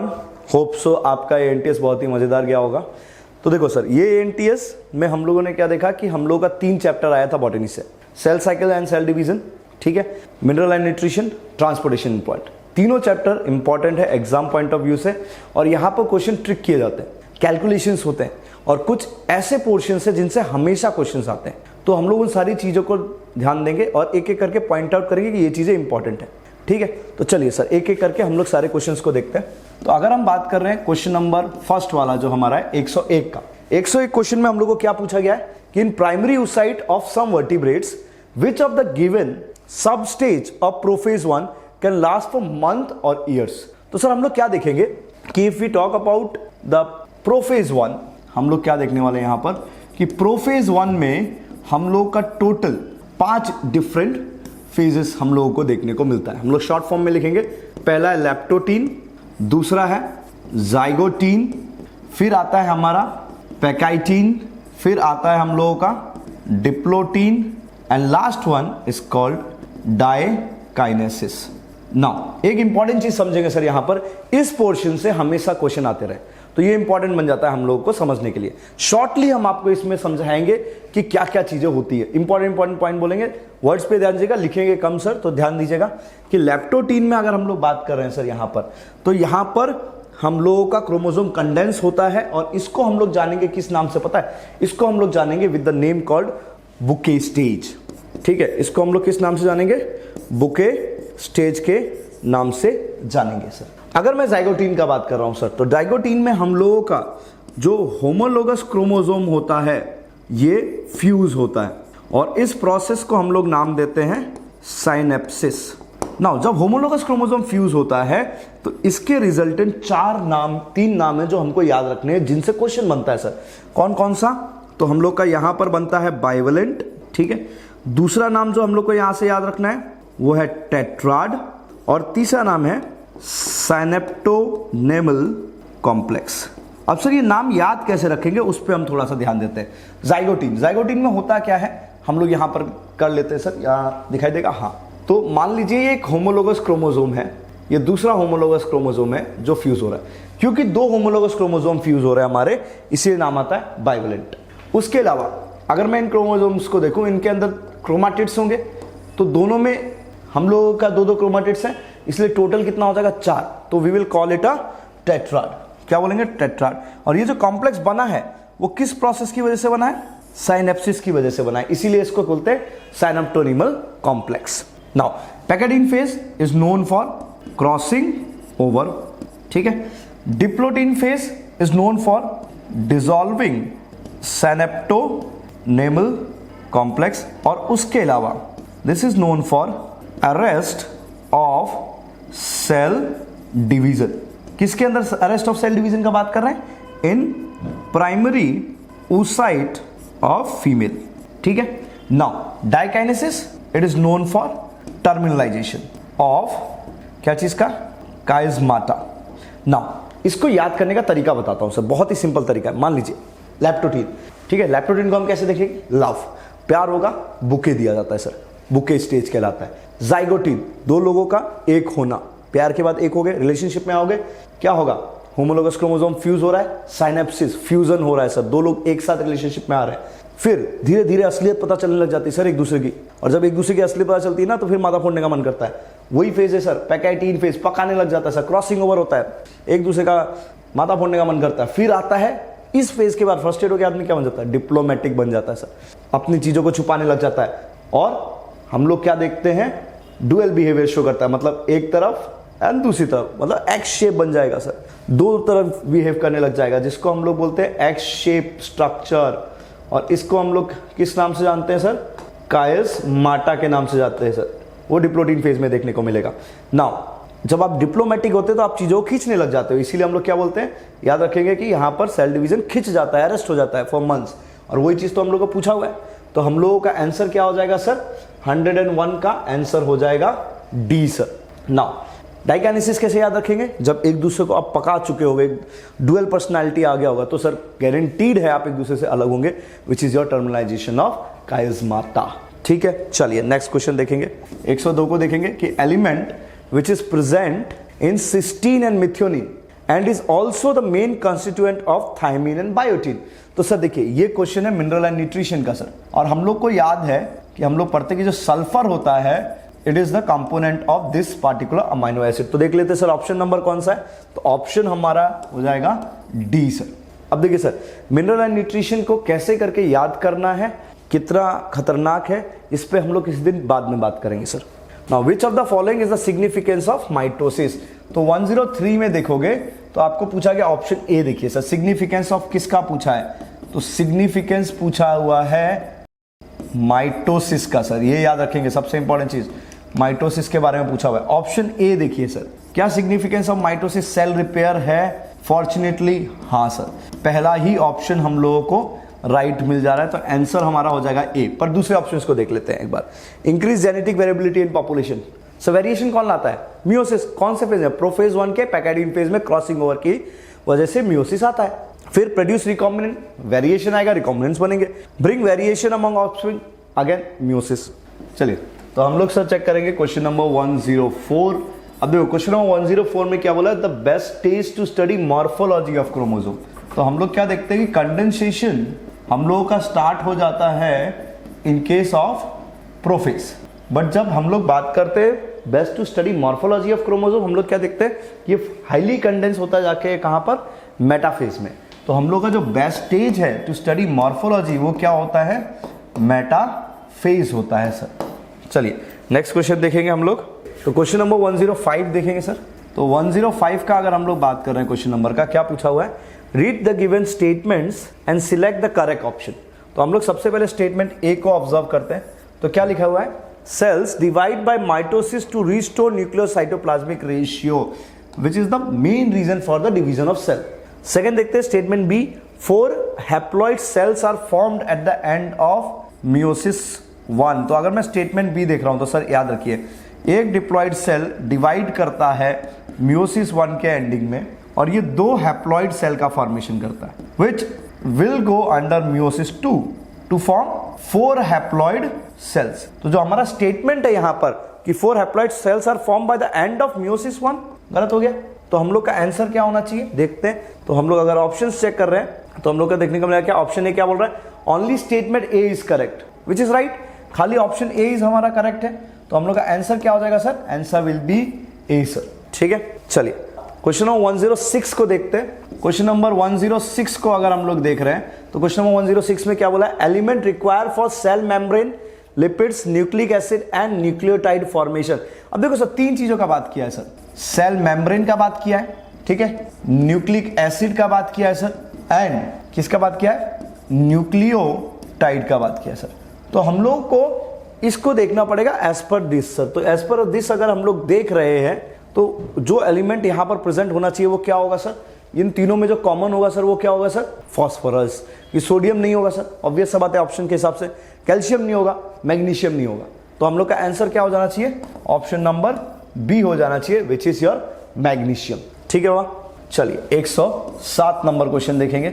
Everyone, hope so आपका ANTS बहुत ही मज़ेदार गया होगा। तो देखो सर, ये एएनटीएस में हम लोगों ने क्या देखा कि हम लोगों का 3 चैप्टर आया था बॉटनी से, cell cycle and cell division, ठीक है, mineral and nutrition, transportation point. तीनों चैप्टर इंपॉर्टेंट है एग्जाम पॉइंट ऑफ व्यू से, और यहाँ पर क्वेश्चन ट्रिक किए जाते हैं, कैलकुलेशंस होते हैं, और कुछ ऐसे पोर्शन है जिनसे हमेशा क्वेश्चंस आते हैं। तो हम लोग उन सारी चीज़ों को ध्यान देंगे और एक एक करके पॉइंट आउट करेंगे कि ये चीज़ें इंपॉर्टेंट है, ठीक है। तो चलिए सर, एक एक करके हम लोग सारे क्वेश्चंस को देखते हैं। तो अगर हम बात कर रहे हैं क्वेश्चन नंबर फर्स्ट वाला जो हमारा है 101 का, 101 क्वेश्चन में हम लोग को क्या पूछा गया है कि in primary oocyte of some vertebrates which of the given sub stage of prophase 1 can last for month और ईयर्स। तो सर हम लोग क्या देखेंगे कि if we talk about the prophase 1, हम लोग क्या देखने वाले हैं यहाँ पर कि प्रोफेज 1 में हम लोग का टोटल 5 डिफरेंट फेजेस हम लोगों को देखने को मिलता है। हम लोग शॉर्ट फॉर्म में लिखेंगे। पहला है लैप्टोटीन, दूसरा है जाइगोटीन, फिर आता है हमारा पैकाइटीन, फिर आता है हम लोगों का diplotene, and last one is called diakinesis. Now एक इंपॉर्टेंट चीज समझेंगे सर, यहां पर इस पोर्शन से हमेशा क्वेश्चन आते रहे, तो ये इंपॉर्टेंट बन जाता है हम लोगों को समझने के लिए। शॉर्टली हम आपको इसमें समझाएंगे कि क्या क्या चीजें होती है। इंपॉर्टेंट पॉइंट बोलेंगे, वर्ड्स पे ध्यान दीजिएगा, लिखेंगे कम सर, तो ध्यान दीजिएगा कि लैप्टोटीन में अगर हम लोग बात कर रहे हैं सर यहां पर, तो यहां पर हम लोगों का क्रोमोसोम कंडेंस होता है, और इसको हम लोग जानेंगे किस नाम से पता है, इसको हम लोग जानेंगे with the name called bouquet stage, ठीक है। इसको हम लोग किस नाम से जानेंगे, बुके स्टेज के नाम से जानेंगे सर। अगर मैं जाइगोटीन का बात कर रहा हूं सर, तो जाइगोटीन में हम लोगों का जो होमोलोगस क्रोमोसोम होता है ये फ्यूज होता है, और इस प्रोसेस को हम लोग नाम देते हैं साइनेप्सिस। नाउ जब होमोलोगस क्रोमोसोम फ्यूज होता है तो इसके रिजल्टेंट 3 नाम है जो हमको याद रखने हैं, जिनसे क्वेश्चन बनता है सर। कौन कौन सा? तो हम लोग का यहां पर बनता है बाइवेलेंट, ठीक है। दूसरा नाम जो हम लोग को यहां से याद रखना है वो है टेट्राड, और तीसरा नाम है साइनेप्टोनेमल कॉम्प्लेक्स। अब सर ये नाम याद कैसे रखेंगे उस पर हम थोड़ा सा ध्यान देते हैं। जाइगोटीन में होता क्या है हम लोग यहां पर कर लेते हैं सर, यहाँ दिखाई देगा, हाँ। तो मान लीजिए ये एक होमोलोगस क्रोमोसोम है, ये दूसरा होमोलोगस क्रोमोसोम है जो फ्यूज हो रहा है। क्योंकि 2 होमोलोगस क्रोमोसोम फ्यूज हो रहे हैं हमारे, इसलिए नाम आता है बाइवेलेंट। उसके अलावा अगर मैं इन क्रोमोसोम्स को देखूं, इनके अंदर क्रोमाटिड्स होंगे, तो दोनों में हम लोगों का 2 क्रोमाटिड्स हैं, इसलिए टोटल कितना हो जाएगा 4। तो we will call it a tetrad. क्या बोलेंगे? टेट्राड। और ये जो कॉम्प्लेक्स बना है वो किस प्रोसेस की वजह से बना है? साइनेप्सिस की वजह से बना है, इसीलिए इसको बोलते हैं synaptonemal complex. Now pachytene phase is known for crossing over, ठीक है। Diplotene phase is known for dissolving synaptonemal complex, और उसके अलावा this is known for arrest of cell division. किसके अंदर अरेस्ट ऑफ सेल डिवीजन का बात कर रहे हैं? इन प्राइमरी oocyte ऑफ फीमेल, ठीक है। Now diakinesis it is known for terminalisation of क्या चीज का? काइजमाटा। नाउ इसको याद करने का तरीका बताता हूं सर, बहुत ही सिंपल तरीका है। मान लीजिए लैप्टोटीन, ठीक है। लैप्टोटीन को हम कैसे देखेंगे? लव, प्यार होगा, बुके दिया जाता है सर, बुके स्टेज कहलाता है। जाइगोटीन 2 लोगों का एक होना, प्यार के बाद एक हो गए, रिलेशनशिप में आओगे, क्या होगा? होमोलोगस क्रोमोसोम फ्यूज हो रहा है, साइनेप्सिस, फ्यूजन हो रहा है सर, 2 लोग एक साथ रिलेशनशिप में आ रहे हैं। फिर धीरे धीरे असलियत पता चलने लग जाती है सर एक दूसरे की, और जब एक दूसरे की असलियत पता चलती है ना, तो फिर माथा फोड़ने का मन करता है। वही फेज है सर पैकाइटीन फेज, पकाने लग जाता है सर, क्रॉसिंग ओवर होता है, एक दूसरे का माथा फोड़ने का मन करता है। फिर आता है इस फेज के बाद फ्रस्ट्रेट होकर आदमी क्या बन जाता है? डिप्लोमेटिक बन जाता है सर, अपनी चीजों को छुपाने लग जाता है। और हम लोग क्या देखते हैं? डुअल बिहेवियर शो करता है, मतलब एक तरफ एंड दूसरी तरफ, मतलब एक्स शेप बन जाएगा सर, 2 तरफ बिहेव करने लग जाएगा, जिसको हम लोग बोलते हैं एक्स शेप स्ट्रक्चर। और इसको हम लोग किस नाम से जानते हैं सर? काइजमाटा के नाम से जानते हैं सर। वो डिप्लोटीन फेज में देखने को मिलेगा। नाउ जब आप डिप्लोमेटिक होते हैं तो आप चीजों को खींचने लग जाते हो, इसीलिए हम लोग क्या बोलते हैं? याद रखेंगे कि यहां पर सेल डिवीजन खिंच जाता है, अरेस्ट हो जाता है फॉर मंथ्स, और वही चीज तो हम लोग को पूछा हुआ है। तो हम लोगों का आंसर क्या हो जाएगा सर? 101 का आंसर हो जाएगा डी सर। नाउ डाइकाइनेसिस कैसे याद रखेंगे? जब एक दूसरे को आप पका चुके होंगे, डुअल पर्सनालिटी आ गया होगा, तो सर गारंटीड है आप एक दूसरे से अलग होंगे, which is your terminalisation of chiasmata, ठीक है। चलिए नेक्स्ट क्वेश्चन देखेंगे, 102 को देखेंगे कि element which is present in cysteine and methionine and is also the main constituent of thiamine and biotin. तो सर देखिए ये क्वेश्चन है मिनरल एंड न्यूट्रिशन का सर, और हम लोग को याद है कि हम लोग पढ़ते कि जो सल्फर होता है it is the component of this particular amino acid. तो देख लेते सर ऑप्शन नंबर कौन सा है, तो ऑप्शन हमारा हो जाएगा डी सर। अब देखिए सर मिनरल एंड न्यूट्रिशन को कैसे करके याद करना है, कितना खतरनाक है, इस पे हम लोग किसी दिन बाद में बात करेंगे sir. Now which of the following is the significance of mitosis. तो 103 में देखोगे तो आपको पूछा गया ऑप्शन ए, देखिए सर सिग्निफिकेंस ऑफ किसका पूछा है, तो सिग्निफिकेंस पूछा हुआ है माइटोसिस का सर, ये याद रखेंगे सबसे इंपॉर्टेंट चीज, माइटोसिस के बारे में पूछा हुआ है। ऑप्शन ए देखिए सर, क्या significance of mitosis cell repair है, फॉर्चुनेटली हाँ सर, पहला ही ऑप्शन हम लोगों को राइट मिल जा रहा है, तो आंसर हमारा हो जाएगा ए। पर दूसरे ऑप्शंस को देख लेते हैं एक बार। Increase genetic variability in population, so variation कौन लाता है, मियोसिस। कौन से फेज में, प्रोफेज 1 के पैकेडिन फेज में क्रॉसिंग ओवर की वजह से मियोसिस आता है। फिर प्रोड्यूस रिकॉम्बिनेंट, वेरिएशन आएगा, रिकॉम्बिनेंट्स बनेंगे। Bring variation among offspring, again meiosis. चलिए तो हम लोग सर चेक करेंगे क्वेश्चन नंबर 104। अब देखो क्वेश्चन नंबर 104 में क्या बोला है, the best stage to study morphology of chromosome. तो हम लोग क्या देखते हैं कि कंडेंसेशन हम लोगों का स्टार्ट हो जाता है in case of prophase, but जब हम लोग बात करते हैं best to study morphology of chromosome, हम लोग क्या देखते हैं, ये हाईली कंडेंस होता जाके कहां पर, मेटाफेज में। तो हम लोग का जो बेस्ट स्टेज है टू स्टडी मॉर्फोलॉजी वो क्या होता है, मेटाफेज होता है सर। चलिए नेक्स्ट क्वेश्चन देखेंगे हम लोग, तो क्वेश्चन नंबर 105 देखेंगे सर। तो 105 का अगर हम लोग बात कर रहे हैं क्वेश्चन नंबर का, क्या पूछा हुआ है, read the given statements and select the correct option. तो हम लोग सबसे पहले स्टेटमेंट ए को ऑब्जर्व करते हैं, तो क्या लिखा हुआ है, cells divide by mitosis to restore nucleocytoplasmic ratio which is the main reason for the division of cell. Second देखते हैं statement B, 4 haploid cells are formed at the end of meiosis 1। तो अगर मैं स्टेटमेंट बी देख रहा हूं तो sir याद रखिए, एक डिप्लॉइड सेल डिवाइड करता है मियोसिस 1 के एंडिंग में, और ये 2 हैप्लॉइड सेल का फॉर्मेशन करता है, which will go under meiosis 2 to form 4 haploid cells. तो जो हमारा स्टेटमेंट है यहां पर कि 4 haploid cells are form by the end of meiosis 1, गलत हो गया। तो हम लोग का आंसर क्या होना चाहिए, देखते हैं। तो हम लोग अगर ऑप्शंस चेक कर रहे हैं तो हम लोग का देखने को मिलेगा क्या, ऑप्शन ए क्या बोल रहा है, only statement A is correct which is right, खाली ऑप्शन ए इज हमारा करेक्ट है। तो हम लोग का आंसर क्या हो जाएगा sir, answer will be A sir, ठीक है। चलिए क्वेश्चन नंबर 106 को देखते हैं। क्वेश्चन नंबर 106 को अगर हम लोग देख रहे हैं तो क्वेश्चन नंबर 106 में क्या बोला है, element require for sale membrane, lipids, nucleic acid and nucleotide formation. अब देखो सर 3 चीजों का बात किया है सर, सेल मेम्ब्रेन का बात किया है, ठीक है, न्यूक्लिक एसिड का बात किया है सर, एंड किसका बात किया है, न्यूक्लियोटाइड का बात किया है सर। तो हम लोग को इसको देखना पड़ेगा एज पर दिस सर। तो एज पर दिस अगर हम लोग देख रहे हैं तो जो एलिमेंट यहां पर प्रेजेंट होना चाहिए वो क्या होगा सर, इन तीनों में जो कॉमन होगा सर वो क्या होगा सर, फॉस्फोरस। ये सोडियम नहीं होगा सर, ऑब्वियस सा बात है ऑप्शन के हिसाब से, कैल्शियम नहीं होगा, मैग्नीशियम नहीं होगा। तो हम लोग का आंसर क्या हो जाना चाहिए, ऑप्शन नंबर बी हो जाना चाहिए, विच इज योर मैग्नीशियम, ठीक है वहां। चलिए 107 नंबर क्वेश्चन देखेंगे।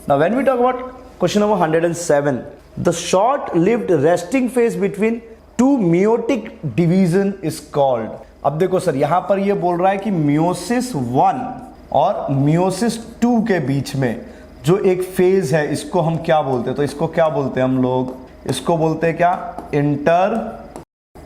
Now when we talk about question number 107, the short lived resting phase between 2 meiotic division is called. अब देखो सर यहां पर ये बोल रहा है कि मियोसिस 1 और मियोसिस 2 के बीच में जो एक फेज है इसको हम क्या बोलते हैं, तो इसको क्या बोलते हैं हम लोग, इसको बोलते हैं क्या, interkinesis.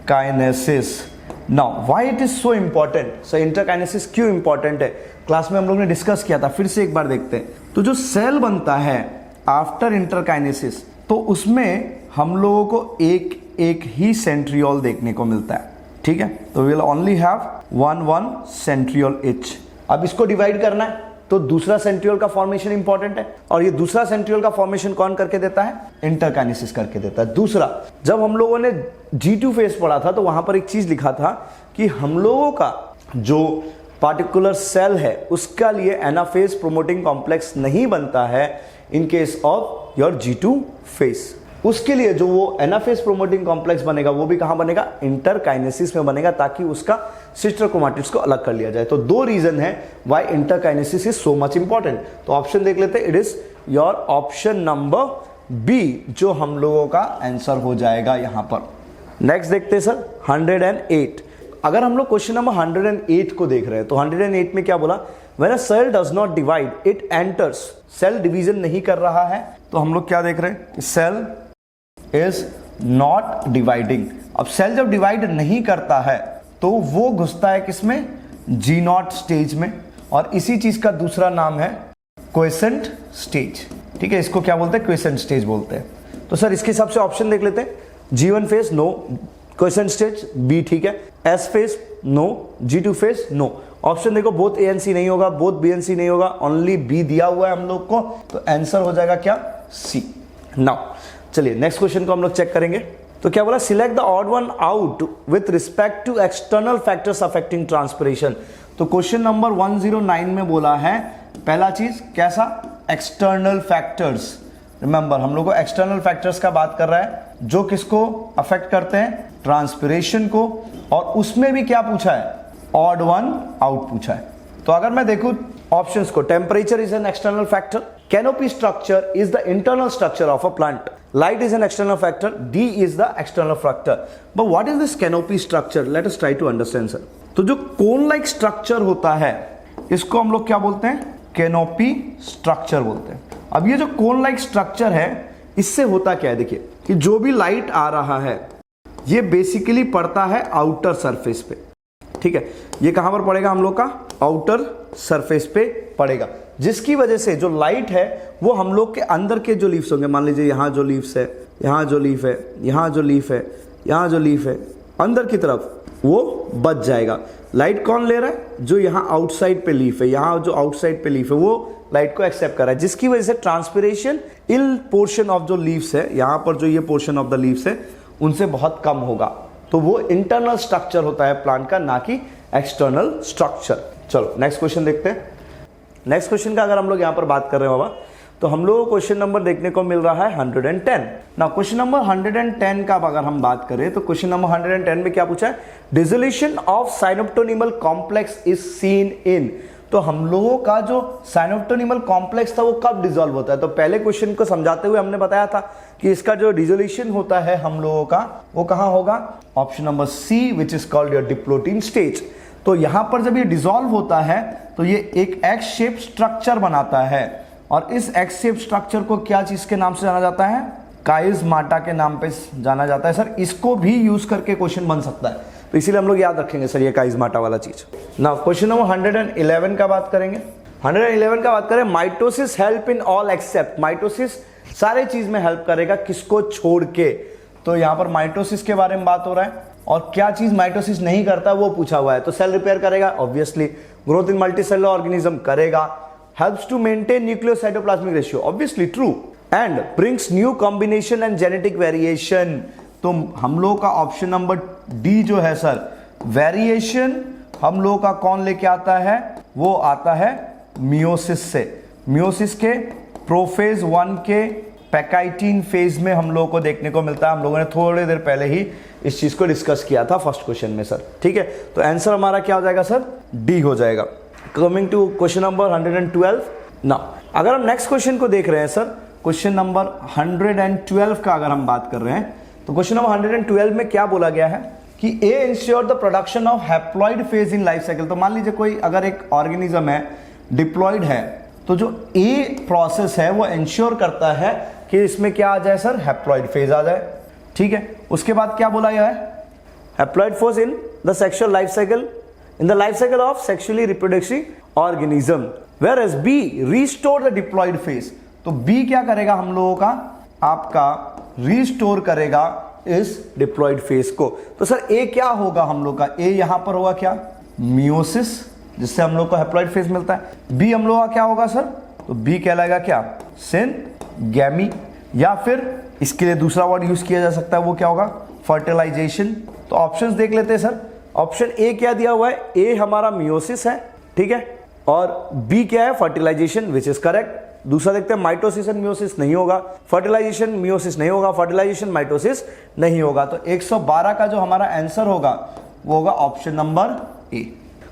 Now why it is so important sir, interkinesis क्यों इंपॉर्टेंट है, क्लास में हम लोग ने डिस्कस किया था, फिर से एक बार देखते हैं। तो जो सेल बनता है आफ्टर इंटरकाइनेसिस, तो उसमें हम लोगों को एक ही सेंट्रियोल देखने को मिलता है, ठीक है। तो we will only have 1 centriole each. अब इसको डिवाइड करना है तो दूसरा सेंट्रियोल का फॉर्मेशन इंपॉर्टेंट है, और ये दूसरा सेंट्रियोल का फॉर्मेशन कौन करके देता है, इंटरकाइनेसिस करके देता है। दूसरा, जब हम लोगों ने G2 फेज पढ़ा था तो वहां पर एक चीज लिखा था कि हम लोगों का जो पार्टिकुलर सेल है उसका लिए एनाफेज प्रोमोटिंग कॉम्प्लेक्स नहीं बनता है in case of your G2 phase. उसके लिए जो वो एनाफेज प्रोमोटिंग कॉम्प्लेक्स बनेगा वो भी कहां बनेगा, इंटरकाइनेसिस में बनेगा, ताकि उसका सिस्टर क्रोमैटिड्स को अलग कर लिया जाए। तो 2 रीजन है why interkinesis is so much important. तो ऑप्शन देख लेते हैं, it is your option number B जो हम लोगों का आंसर हो जाएगा यहां पर। नेक्स्ट देखते हैं सर 108। अगर हम लोग क्वेश्चन नंबर 108 को देख रहे हैं तो 108 में क्या बोला, when a cell does not divide it enters, cell division नहीं कर रहा है तो हम लोग क्या देख रहे हैं, सेल इज नॉट डिवाइडिंग। अब सेल जब डिवाइड नहीं करता है तो वो घुसता है किसमें, जी नॉट स्टेज में, और इसी चीज का दूसरा नाम है क्वेसेंट स्टेज। ठीक है, इसको क्या बोलते हैं, क्वेसेंट स्टेज बोलते हैं। तो सर इसके हिसाब से ऑप्शन देख लेते हैं, G1 phase no, quiescent stage B, ठीक है, S phase no, G2 phase no. Option देखो, बोथ ए एंड सी नहीं होगा, बोथ बी एंड सी नहीं होगा, ओनली बी दिया हुआ है हम लोग को, तो आंसर हो जाएगा क्या, सी। नाउ चलिए नेक्स्ट क्वेश्चन को हम लोग चेक करेंगे। तो क्या बोला, select the odd one out with respect to external factors affecting transpiration. तो क्वेश्चन नंबर 109 में बोला है पहला चीज कैसा, एक्सटर्नल फैक्टर्स। रिमेंबर हम लोग को एक्सटर्नल फैक्टर्स का बात कर रहा है जो किसको अफेक्ट करते हैं, ट्रांसपिरेशन को, और उसमें भी क्या पूछा है, ऑड वन आउट पूछा है। तो अगर मैं देखूं ऑप्शंस को, temperature is an external factor, canopy structure is the internal structure of a plant, light is an external factor, D is the external factor. But what is this canopy structure, let us try to understand sir. तो जो cone like structure होता है इसको हम लोग क्या बोलते हैं, कैनोपी स्ट्रक्चर बोलते हैं। अब ये जो कोन लाइक स्ट्रक्चर है इससे होता क्या है, देखिए कि जो भी लाइट आ रहा है ये बेसिकली पड़ता है आउटर सरफेस पे। ठीक है, ये कहां पर पड़ेगा, हम लोग का आउटर सरफेस पे पड़ेगा, जिसकी वजह से जो लाइट है वो हम लोग के अंदर के जो लीव्स होंगे, मान लीजिए यहां जो लीव्स है, यहां जो लीफ है, यहां जो लीफ है, यहां जो लीफ है, अंदर की तरफ वो बच जाएगा। लाइट कौन ले रहा है, जो यहां आउटसाइड पे लीफ है, यहां जो आउटसाइड पे लीफ है वो लाइट को एक्सेप्ट कर रहा है, जिसकी वजह से ट्रांसपिरेशन इन पोर्शन ऑफ जो लीव्स है, यहां पर जो ये पोर्शन ऑफ द लीव्स है उनसे बहुत कम होगा। तो वो इंटरनल स्ट्रक्चर होता है प्लांट का, ना कि एक्सटर्नल स्ट्रक्चर। चलो नेक्स्ट क्वेश्चन देखते हैं। नेक्स्ट क्वेश्चन का अगर हम लोग यहां पर बात कर रहे हैं बाबा, तो हम लोग को क्वेश्चन नंबर देखने को मिल रहा है 110। ना क्वेश्चन नंबर 110 का अगर हम बात करें तो क्वेश्चन नंबर 110 में क्या पूछा है, dissolution of synaptonemal complex is seen in. तो हम लोगों का जो साइनोप्टोनिमल कॉम्प्लेक्स था वो कब डिसॉल्व होता है, तो पहले क्वेश्चन को समझाते हुए हमने बताया था कि इसका जो डिसोल्यूशन होता है हम लोगों का वो कहां होगा, option number C, which is called your diplotene stage. तो यहां पर जब ये डिसॉल्व होता है तो ये एक एक्स शेप स्ट्रक्चर बनाता है, और इस एक्स शेप स्ट्रक्चर को क्या चीज के नाम से जाना जाता है, काइज़माटा के नाम पे जाना जाता है। सर इसको भी यूज करके क्वेश्चन बन सकता है, तो इसीलिए हम लोग याद रखेंगे सर ये काइज़माटा वाला चीज। नाउ क्वेश्चन नंबर 111 का बात करेंगे। 111 का बात करें, mitosis help in all except, mitosis सारे चीज में हेल्प करेगा, किसको छोड़ के। तो यहां पर माइटोसिस के बारे में बात हो रहा है, और क्या चीज माइटोसिस नहीं करता वो पूछा हुआ है। तो सेल रिपेयर करेगा obviously, growth in multicellular organism करेगा, helps to maintain nucleocytoplasmic ratio, obviously true, and brings new combination and genetic variation। तो हम लोग का ऑप्शन नंबर डी जो है सर, वेरिएशन हम लोग का कौन लेके आता है, वो आता है मियोसिस से। मियोसिस के प्रोफेज 1 के पैकाइटिन फेज में हम लोग को देखने को मिलता है। हम लोगों ने थोड़ी देर पहले ही इस चीज को डिस्कस किया था फर्स्ट क्वेश्चन में सर। ठीक है, तो आंसर हमारा क्या हो जाएगा सर, डी हो जाएगा। Coming to question number 112। Now अगर हम नेक्स्ट क्वेश्चन को देख रहे हैं सर, क्वेश्चन नंबर 112 का अगर हम बात कर रहे हैं तो क्वेश्चन नंबर 112 में क्या बोला गया है कि A ensure the production of haploid phase in life cycle. तो मान लीजिए कोई अगर एक ऑर्गेनिज्म है डिप्लॉइड है, तो जो ए प्रोसेस है वो इंश्योर करता है कि इसमें क्या आ जाए सर, हैप्लॉइड फेज आ जाए। ठीक है, उसके बाद क्या बोला गया है, haploid phase in the sexual life cycle, in the life cycle of sexually reproductive organism, whereas B restore the diploid phase। तो B क्या करेगा हम लोगों का, आपका रिस्टोर करेगा इस डिप्लॉइड फेज को। तो सर A क्या होगा हम लोग का, A यहां पर होगा क्या, मियोसिस, जिससे हम लोग को हैप्लॉइड फेज मिलता है। B हम लोग का क्या होगा सर, तो B कहलाएगा क्या, सिनगैमी, या फिर इसके लिए दूसरा वर्ड यूज किया जा सकता है, वो क्या होगा, फर्टिलाइजेशन। तो ऑप्शंस देख लेते हैं सर। ऑप्शन ए क्या दिया हुआ है, ए हमारा मियोसिस है, ठीक है, और बी क्या है, फर्टिलाइजेशन, विच इज करेक्ट। दूसरा देखते हैं, माइटोसिस एंड मियोसिस नहीं होगा, फर्टिलाइजेशन मियोसिस नहीं होगा, फर्टिलाइजेशन माइटोसिस नहीं होगा। तो 112 का जो हमारा आंसर होगा वो होगा ऑप्शन नंबर ए।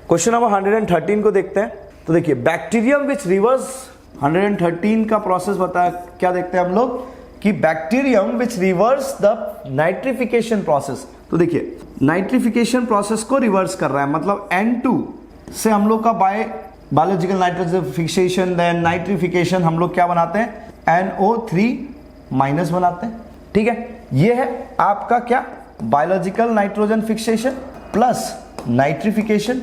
क्वेश्चन नंबर 113 को देखते हैं। तो देखिए, बैक्टीरियम विच रिवर्स, 113 का प्रोसेस बताया, क्या देखते हैं हम लोग कि bacterium which reverse the nitrification process. तो देखिए नाइट्रिफिकेशन प्रोसेस को रिवर्स कर रहा है, मतलब N2 से हम लोग का by biological nitrogen fixation, then nitrification, हम लोग क्या बनाते हैं, NO3- बनाते हैं। ठीक है, ये है आपका क्या, biological nitrogen fixation plus nitrification.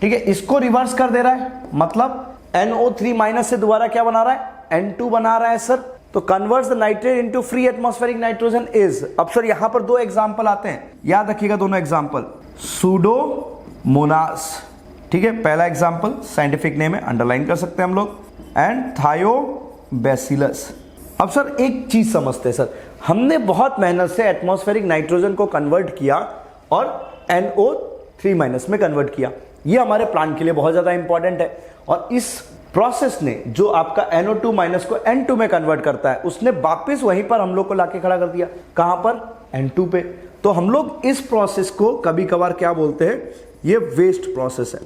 ठीक है, इसको रिवर्स कर दे रहा है, मतलब NO3- से दोबारा क्या बना रहा है, N2 बना रहा है सर। तो converts the nitrate into free atmospheric nitrogen is, अब सर यहां पर दो एग्जांपल आते हैं, याद रखिएगा दोनों एग्जांपल, सूडोमोनास। ठीक है, पहला एग्जांपल साइंटिफिक नेम है, अंडरलाइन कर सकते हैं हम लोग, एंड थायोबैसिलस। अब सर एक चीज समझते हैं सर, हमने बहुत मेहनत से एटमॉस्फेरिक नाइट्रोजन को कन्वर्ट किया और NO3- में कन्वर्ट किया, ये हमारे प्लांट के लिए बहुत ज्यादा इंपॉर्टेंट है। और इस प्रोसेस ने जो आपका NO2- को N2 में कन्वर्ट करता है, उसने वापस वहीं पर हम लोग को लाके खड़ा कर दिया, कहां पर, N2 पे। तो हम लोग इस प्रोसेस को कभी कभार क्या बोलते हैं, ये वेस्ट प्रोसेस है।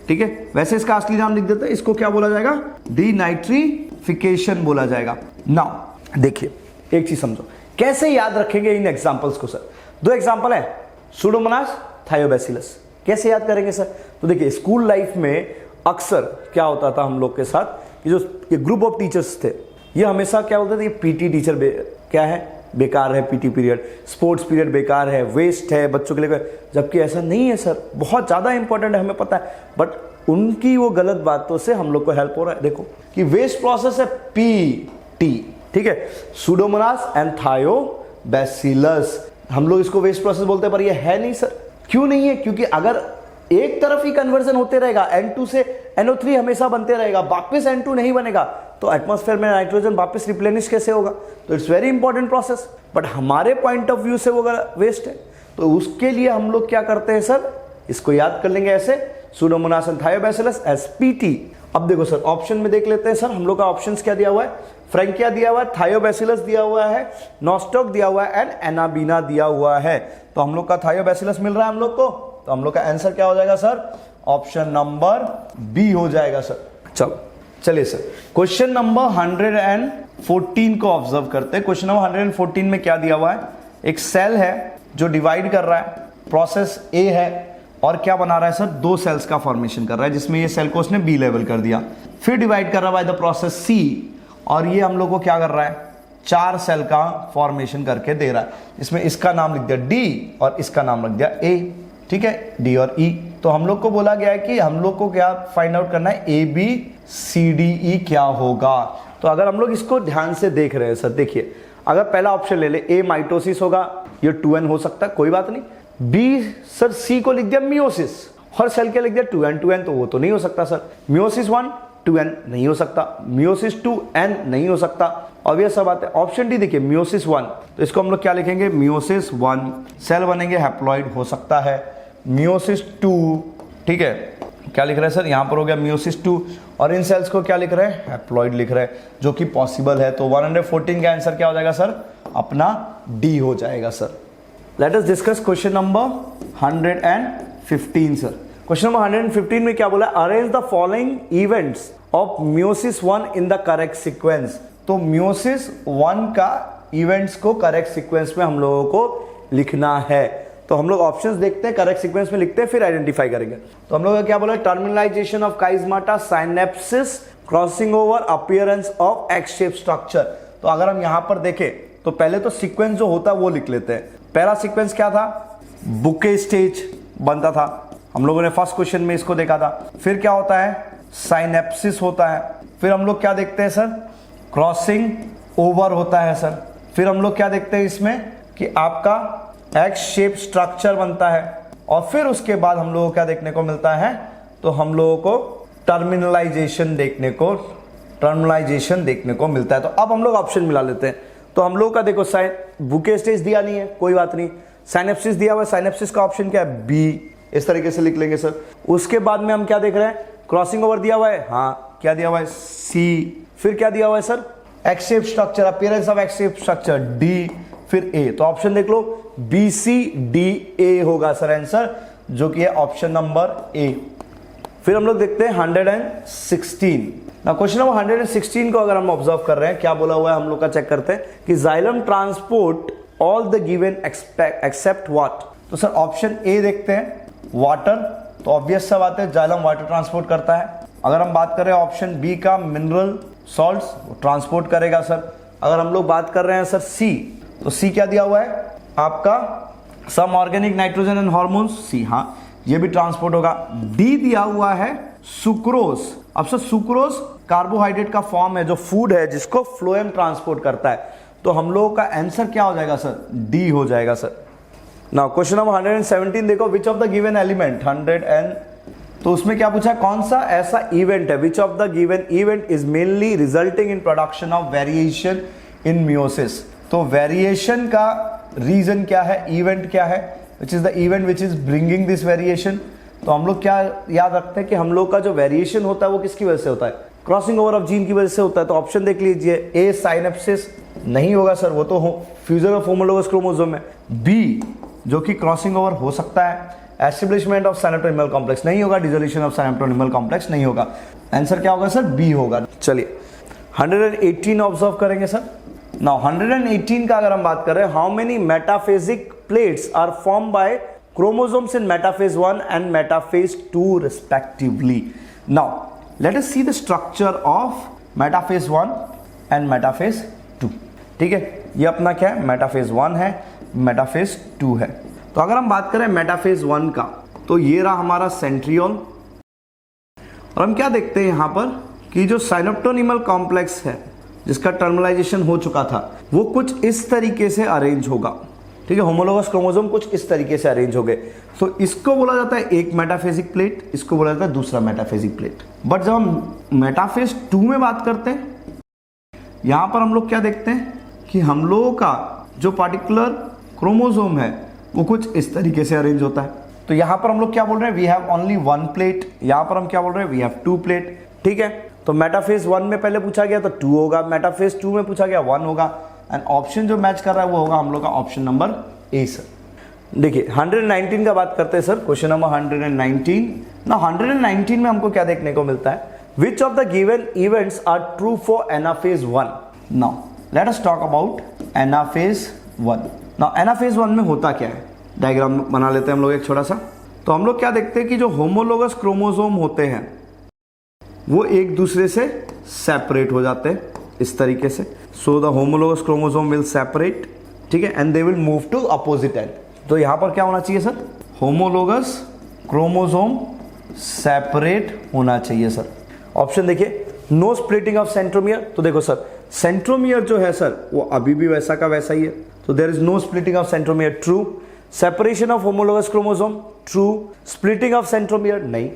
ठीक है, वैसे इसका असली नाम लिख देते हैं, इसको क्या बोला जाएगा, डीनाइट्रिफिकेशन बोला जाएगा। नाउ देखिए एक चीज समझो, कैसे याद रखेंगे इन एग्जांपल्स को सर। दो एग्जांपल है, सूडोमोनास, थायोबैसिलस, कैसे याद करेंगे सर। तो देखिए स्कूल लाइफ में अक्सर क्या होता था हम लोग के साथ, कि जो ये ग्रुप ऑफ टीचर्स थे, ये हमेशा क्या बोलते थे, ये पीटी टीचर क्या है, बेकार है, पीटी पीरियड, स्पोर्ट्स पीरियड बेकार है, वेस्ट है बच्चों के लिए, जबकि ऐसा नहीं है सर, बहुत ज्यादा इंपॉर्टेंट है, हमें पता है। बट उनकी वो गलत बातों से हम लोग को हेल्प हो रहा है। देखो कि वेस्ट प्रोसेस है पीटी, ठीक है, सूडोमोनास एंड थायोबैसिलस, हम लोग इसको वेस्ट प्रोसेस बोलते हैं, पर ये है नहीं सर। क्यों नहीं है, क्योंकि अगर एक तरफ ही कन्वर्जन होते रहेगा, N2 से NO3 हमेशा बनते रहेगा, वापस N2 नहीं बनेगा, तो एटमॉस्फेयर में नाइट्रोजन वापस रिप्लेनिश कैसे होगा। तो it's very important process, but हमारे पॉइंट ऑफ व्यू से वो वेस्ट है। तो उसके लिए हम लोग क्या करते हैं सर, इसको याद कर लेंगे ऐसे, Pseudomonas and Thiobacillus as PT. अब देखो सर ऑप्शन में देख लेते हैं सर, हम लोग का ऑप्शंस क्या दिया हुआ है, फ्रैंकिया दिया हुआ है, थायोबैसिलस दिया हुआ है, नॉस्टॉक दिया हुआ है, एंड एनाबीना दिया हुआ है। तो हम लोग का थायोबैसिलस मिल रहा है हम लोग को, तो हम लोग का आंसर क्या हो जाएगा सर, ऑप्शन नंबर बी हो जाएगा सर। चलो चलिए सर, क्वेश्चन नंबर 114 को ऑब्जर्व करते हैं। क्वेश्चन नंबर 114 में क्या दिया हुआ है, एक सेल है जो डिवाइड कर रहा है, प्रोसेस ए है, और क्या बना रहा है सर, दो सेल्स का फॉर्मेशन कर रहा है, जिसमें ये सेल को उसने बी लेवल कर दिया, फिर डिवाइड कर रहा है बाय द प्रोसेस सी, और ये हम लोग को क्या कर रहा है, चार सेल का फॉर्मेशन करके दे रहा है, इसमें इसका नाम लिख दिया डी और इसका नाम रख दिया ए। ठीक है, डी और ई। तो हम लोग को बोला गया है कि हम लोग को क्या फाइंड आउट करना है, A B C D E क्या होगा। तो अगर हम लोग इसको ध्यान से देख रहे हैं सर, देखिए अगर पहला ऑप्शन ले ले, ए माइटोसिस होगा, ये 2n हो सकता है, कोई बात नहीं। बी सर सी को लिख दिया मियोसिस, हर सेल के लिख दिया 2n, तो वो तो नहीं हो सकता सर। मियोसिस 1 2n नहीं हो सकता, मियोसिस 2n नहीं हो सकता, ऑब्वियस सा बात है। ऑप्शन डी देखिए मियोसिस 1, तो इसको हम लोग क्या लिखेंगे, मियोसिस 1, सेल बनेंगे हैप्लॉइड हो सकता है। मियोसिस 2, ठीक है, क्या लिख रहे हैं सर, यहां पर हो गया मियोसिस 2, और इन सेल्स को क्या लिख रहे हैं, हैप्लॉइड लिख रहे हैं, जो कि पॉसिबल है। तो 114 का आंसर क्या हो जाएगा सर, अपना डी हो जाएगा sir. Let us discuss question number 115 sir. Question number 115 में क्या बोला, arrange the following events of meiosis 1 in the correct sequence. तो मियोसिस 1 का इवेंट्स को करेक्ट सीक्वेंस में हम लोगों को लिखना है। तो हम लोग ऑप्शंस देखते हैं, करेक्ट सीक्वेंस में लिखते हैं, फिर आइडेंटिफाई करेंगे। तो हम लोग का क्या बोला, terminalisation of chiasmata, synapsis, crossing over, appearance of X shape structure. तो अगर हम यहां पर देखें तो पहले तो सीक्वेंस जो होता है वो लिख लेते हैं। पहला सीक्वेंस क्या था, बुके स्टेज बनता था, हम लोगों ने फर्स्ट क्वेश्चन में इसको देखा था। फिर क्या होता है, साइनेप्सिस होता है। फिर हम लोग क्या देखते हैं सर, क्रॉसिंग ओवर होता है सर। फिर हम लोग क्या देखते हैं इसमें कि आपका एक्स शेप स्ट्रक्चर बनता है, और फिर उसके बाद हम लोगों को क्या देखने को मिलता है, तो हम लोगों को टर्मिनलाइजेशन देखने को मिलता है। तो अब हम लोग ऑप्शन मिला लेते हैं। तो हम लोग का देखो बुके स्टेज दिया नहीं है, कोई बात नहीं, साइनेप्सिस दिया हुआ है, साइनेप्सिस का ऑप्शन क्या है, बी, इस तरीके से लिख लेंगे सर। उसके बाद में हम क्या देख रहे हैं, क्रॉसिंग ओवर दिया हुआ है, हाँ, क्या दिया हुआ है, सी। फिर क्या दिया हुआ है sir, x shape structure, appearance of X shape structure, D, फिर ए। तो ऑप्शन देख लो, बी सी डी ए होगा सर आंसर, जो कि है ऑप्शन नंबर ए। फिर हम लोग देखते हैं 116। क्वेश्चन नंबर 116 को अगर हम ऑब्जर्व कर रहे हैं, क्या बोला हुआ है हम लोग का चेक करते हैं कि xylem transport all the given except what. तो सर ऑप्शन ए देखते हैं, वाटर। तो ऑब्वियस सा बात है, जाइलम वाटर ट्रांसपोर्ट करता है। अगर हम बात करें ऑप्शन बी का मिनरल सॉल्ट्स ट्रांसपोर्ट करेगा सर। अगर हम लोग बात कर रहे हैं सर सी, तो सी क्या दिया हुआ है आपका some organic nitrogen and hormones, C हाँ ये भी ट्रांसपोर्ट होगा। डी दिया हुआ है सुक्रोज। अब सर सुक्रोज कार्बोहाइड्रेट का फॉर्म है जो फूड है जिसको फ्लोएम ट्रांसपोर्ट करता है, तो हम लोगों का आंसर क्या हो जाएगा सर, डी हो जाएगा सर। नाउ क्वेश्चन नंबर 117 देखो, विच of the given element 100 and, तो उसमें क्या पूछा, कौन सा ऐसा इवेंट है which of the given event is mainly resulting in production of variation in meiosis. तो वेरिएशन का रीजन क्या है, इवेंट क्या है, विच is the event which is bringing this variation. तो हम लोग क्या याद रखते हैं कि हम लोग का जो वेरिएशन होता है वो किसकी वजह से होता है, क्रॉसिंग ओवर ऑफ जीन की वजह से होता है। तो ऑप्शन देख लीजिए, ए साइनेप्सिस नहीं होगा सर, वो तो फ्यूजन ऑफ होमोलोगस क्रोमोसोम है। बी जो कि क्रॉसिंग ओवर हो सकता है, एस्टेब्लिशमेंट ऑफ साइनेप्टोनिमल कॉम्प्लेक्स नहीं होगा, डिसोल्यूशन ऑफ साइनेप्टोनिमल कॉम्प्लेक्स नहीं होगा। आंसर क्या होगा सर, बी होगा। चलिए 118 ऑब्जर्व करेंगे सर। नाउ 118 का अगर हम बात करें, how many metaphasic plates are form by chromosomes in metaphase 1 and metaphase 2 respectively. Now let us see the structure of metaphase 1 and metaphase 2. ठीक है, ये अपना क्या है, मेटाफेज 1 है, मेटाफेज 2 है। तो अगर हम बात करें मेटाफेज 1 का, तो ये रहा हमारा सेंट्रियोल, और हम क्या देखते हैं यहां पर कि जो साइनेप्टोनिमल कॉम्प्लेक्स है जिसका टर्मिनलाइजेशन हो चुका था, वो कुछ इस तरीके से अरेंज होगा। ठीक है, होमोलोगस क्रोमोसोम कुछ इस तरीके से अरेंज हो गए। तो इसको बोला जाता है एक मेटाफेजिक प्लेट, इसको बोला जाता है दूसरा मेटाफेजिक प्लेट। बट जब हम मेटाफेज 2 में बात करते हैं, यहां पर हम लोग क्या देखते हैं कि हम लोगों का जो पार्टिकुलर क्रोमोसोम है वो कुछ इस तरीके से अरेंज होता है। तो यहां पर हम लोग क्या बोल रहे हैं, वी हैव ओनली 1 प्लेट। यहां पर हम क्या बोल रहे हैं, वी हैव 2 प्लेट। ठीक है, तो मेटाफेज 1 में पहले पूछा गया तो 2 होगा, मेटाफेज 2 में पूछा गया 1 होगा, एंड ऑप्शन जो मैच कर रहा है वो होगा हम लोग का ऑप्शन नंबर ए सर। देखिए 119 का बात करते हैं सर, क्वेश्चन नंबर 119 ना। 119 में हमको क्या देखने को मिलता है, which of the given events are true for anaphase 1। Now let us talk about anaphase 1। Now anaphase 1 में होता क्या है, डायग्राम बना लेते हैं हम लोग एक छोटा सा। तो हम लोग क्या देखते हैं कि जो होमोलोगस क्रोमोसोम होते हैं वो एक दूसरे से सेपरेट हो जाते हैं इस तरीके से। So the homologous chromosome will separate, ठीक है, and they will move to opposite end. तो यहां पर क्या होना चाहिए सर, होमोलोगस क्रोमोसोम सेपरेट होना चाहिए सर। ऑप्शन देखिए, नो स्प्लिटिंग ऑफ सेंट्रोमियर। तो देखो सर, सेंट्रोमियर जो है सर वो अभी भी वैसा का वैसा ही है, तो there is no splitting of centromere, true. Separation of homologous chromosome, true. Splitting of centromere, नहीं।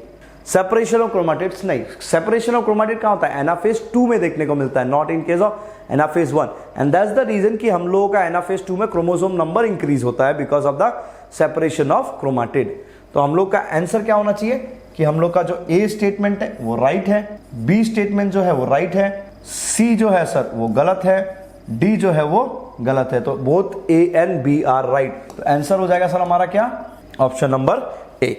सेपरेशन ऑफ क्रोमाटिड्स, नहीं। सेपरेशन ऑफ क्रोमाटिड कहां होता है, एनाफेज 2 में देखने को मिलता है, not in case of anaphase 1। And that's the reason कि हम लोगों का एनाफेज 2 में क्रोमोसोम नंबर इंक्रीज होता है because of the separation of chromatid. तो हम लोग का आंसर क्या होना चाहिए कि हम लोग का जो ए स्टेटमेंट है वो राइट है, बी स्टेटमेंट जो है वो राइट है, सी जो है सर वो गलत है, डी जो है वो गलत है। तो both A and B are right. तो आंसर हो जाएगा सर हमारा क्या, option number A.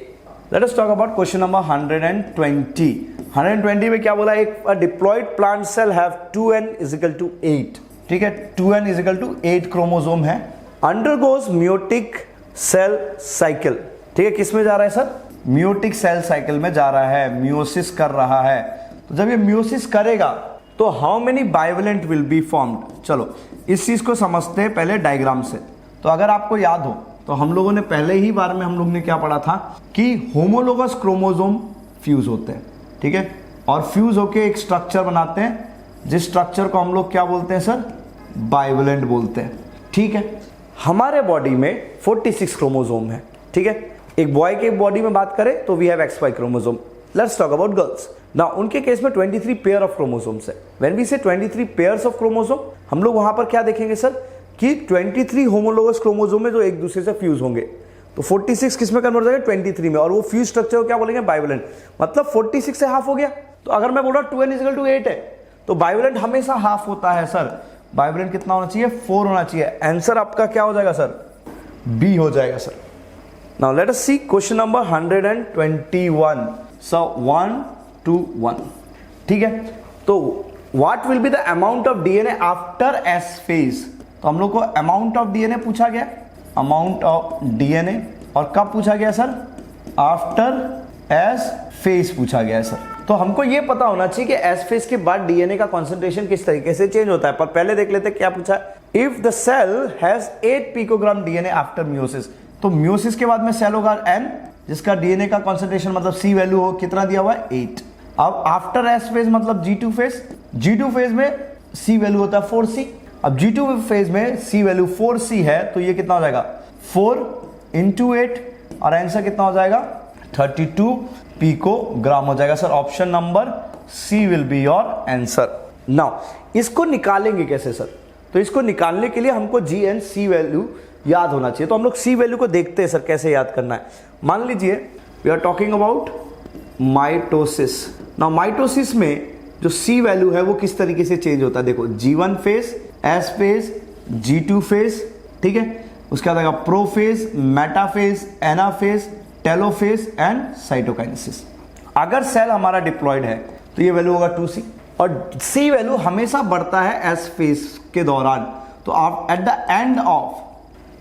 Let us talk about question number 120। 120 में क्या बोला, एक diploid plant cell have 2n = 8। ठीक है, 2n = 8 क्रोमोसोम है, अंडरगोज मियोटिक सेल साइकिल। ठीक है, किस में जा रहा है सर, मियोटिक सेल साइकिल में जा रहा है, मियोसिस कर रहा है। तो जब ये मियोसिस करेगा तो how many bivalent will be formed. चलो इस चीज को समझते हैं पहले डायग्राम से। तो अगर आपको याद हो तो हम लोगों ने पहले ही बार में हम लोग ने क्या पढ़ा था कि होमोलोगस क्रोमोसोम फ्यूज होते हैं, ठीक है, और फ्यूज होके एक स्ट्रक्चर बनाते हैं, जिस स्ट्रक्चर को हम लोग क्या बोलते हैं सर, बाइवेलेंट बोलते हैं। ठीक है, हमारे बॉडी में 46 क्रोमोसोम है। ठीक है, एक बॉय के बॉडी में बात करें तो we have XY chromosome. Let's talk about girls. Now उनके केस में 23 पेयर ऑफ क्रोमोसोम्स है। When we say 23 pairs of chromosome, हम लोग वहां पर क्या देखेंगे सर कि 23 होमोलोगस क्रोमोसोम है जो एक दूसरे से फ्यूज होंगे। तो 46 किस में कन्वर्ट हो जाएगा, 23 में, और वो फ्यूज स्ट्रक्चर को क्या बोलेंगे, बाइवेलेंट। मतलब 46 से हाफ हो गया। तो अगर मैं बोल रहा 2n = 8 है तो बाइवेलेंट हमेशा हाफ होता है सर। बाइवेलेंट कितना होना चाहिए, 4 होना चाहिए। आंसर आपका क्या हो जाएगा सर, बी हो जाएगा sir. Now let us see question number 121। So 1 to 1। ठीक है, तो what will be the amount of DNA after S phase. तो हम लोग को अमाउंट ऑफ डीएनए पूछा गया, अमाउंट ऑफ डीएनए, और कब पूछा गया सर, आफ्टर एस फेज पूछा गया है सर। तो हमको ये पता होना चाहिए कि एस फेज के बाद डीएनए का कॉन्सेंट्रेशन किस तरीके से चेंज होता है। पर पहले देख लेते क्या पूछा है। If the cell has 8 picogram DNA after meiosis, तो मियोसिस के बाद में सेल होगा एन, जिसका डीएनए का कॉन्सेंट्रेशन मतलब सी वैल्यू हो कितना दिया हुआ है 8। अब आफ्टर एस फेज मतलब G2 फेज, G2 फेज में सी वैल्यू होता है 4C। अब G2 फेज में सी वैल्यू 4C है, तो ये कितना हो जाएगा 4 × 8 और आंसर कितना हो जाएगा 32 पिकोग्राम हो जाएगा। Sir option number C will be your answer. Now इसको निकालेंगे कैसे सर? तो इसको निकालने के लिए हमको जी एंड सी वैल्यू याद होना चाहिए। तो हम लोग सी वैल्यू को देखते हैं सर कैसे याद करना है। मान लीजिए we are talking about mitosis. Now mitosis में जो सी वैल्यू है वो किस तरीके से चेंज होता है, देखो G1 phase, S phase, G2 phase, ठीक है। उसके बाद आएगा prophase, metaphase, anaphase, telophase and cytokinesis. अगर सेल हमारा डिप्लॉयड है तो ये वैल्यू होगा 2C और सी वैल्यू हमेशा बढ़ता है एस फेज के दौरान। तो आप एट द एंड ऑफ,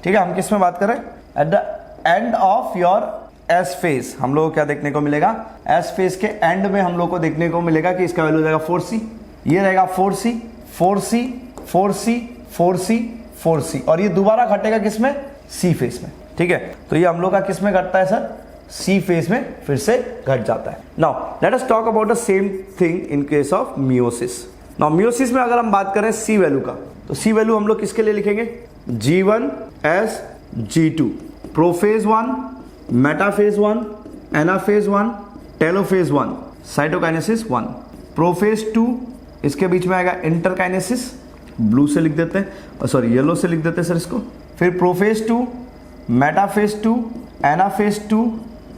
ठीक है, हम किस में बात करें, eight the end of your S phase हम लोग को क्या देखने को मिलेगा, एस फेज के एंड में हम लोग को देखने को मिलेगा कि इसका वैल्यू हो जाएगा 4C, ये रहेगा 4C, 4C, 4C, 4C, 4C और ये दोबारा घटेगा किसमें, सी फेज में, ठीक है। तो ये हम लोग का किस में घटता है सर, सी फेज में फिर से घट जाता है। Now let us talk about the same thing in case of meiosis. Now meiosis में अगर हम बात करें सी वैल्यू का, तो सी वैल्यू हम लोग किसके लिए लिखेंगे, G1 S G2, prophase 1, metaphase 1, anaphase 1, telophase 1, cytokinesis 1, prophase 2, इसके बीच में आएगा इंटरकाइनेसिस, ब्लू से लिख देते हैं, सॉरी येलो से लिख देते हैं सर इसको। फिर prophase 2, metaphase 2, anaphase 2,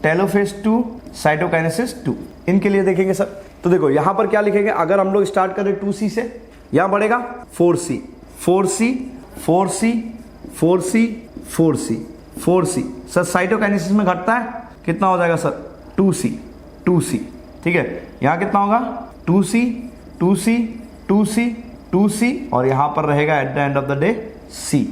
telophase 2, cytokinesis 2, इनके लिए देखेंगे सर। तो देखो यहां पर क्या लिखेंगे, अगर हम लोग स्टार्ट करें 2C से, यहां बढ़ेगा 4C, 4C, 4C, 4C, 4C, 4C। Sir cytokinesis में घटता है, कितना हो जाएगा सर 2C, 2C, ठीक है। यहां कितना होगा 2C, 2C, 2C, 2C और यहां पर रहेगा eight the end of the day C।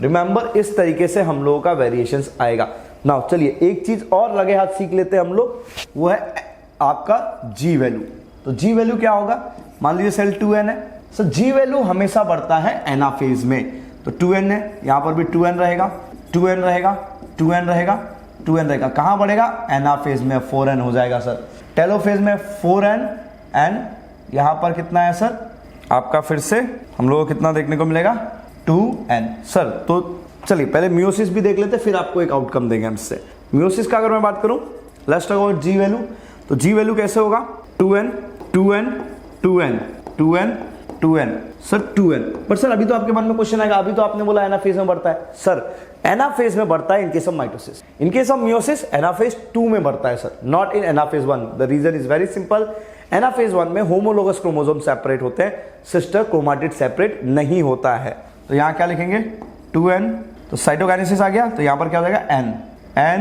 Remember इस तरीके से हम लोगों का वेरिएशंस आएगा। नाउ चलिए एक चीज और लगे हाथ सीख लेते हैं हम लोग, वो है आपका G वैल्यू। तो G वैल्यू क्या होगा, मान लीजिए सेल 2N है, सो G वैल्यू हमेशा बढ़ता है एनाफेज में। तो 2N है, यहां पर भी 2N रहेगा, 2N रहेगा, 2N रहेगा, 2N रहेगा, कहां बढ़ेगा, एनाफेज में 4N हो जाएगा सर। टेलोफेज में 4N एंड यहां पर कितना है सर आपका, फिर से हम लोगों को कितना देखने को मिलेगा 2N सर। तो चलिए पहले मियोसिस भी देख लेते, फिर आपको एक आउटकम देंगे हम इससे। मियोसिस का अगर मैं बात करूं, let's talk about G value. तो G वैल्यू कैसे होगा, 2N, 2N, 2N, 2N, 2N, sir 2N। But sir अभी तो आपके मन में क्वेश्चन आएगा, अभी तो आपने बोला एनाफेज में बढ़ता है। सर एनाफेज में बढ़ता है in case of mitosis, in case of meiosis anaphase 2 में बढ़ता है sir, not in anaphase 1। The reason is very simple, anaphase 1 में होमोलोगस क्रोमोसोम सेपरेट होते हैं, सिस्टर क्रोमाटिड सेपरेट नहीं होता है। तो यहां क्या लिखेंगे 2N, तो साइटोकाइनेसिस आ गया, तो यहां पर क्या हो जाएगा N, N,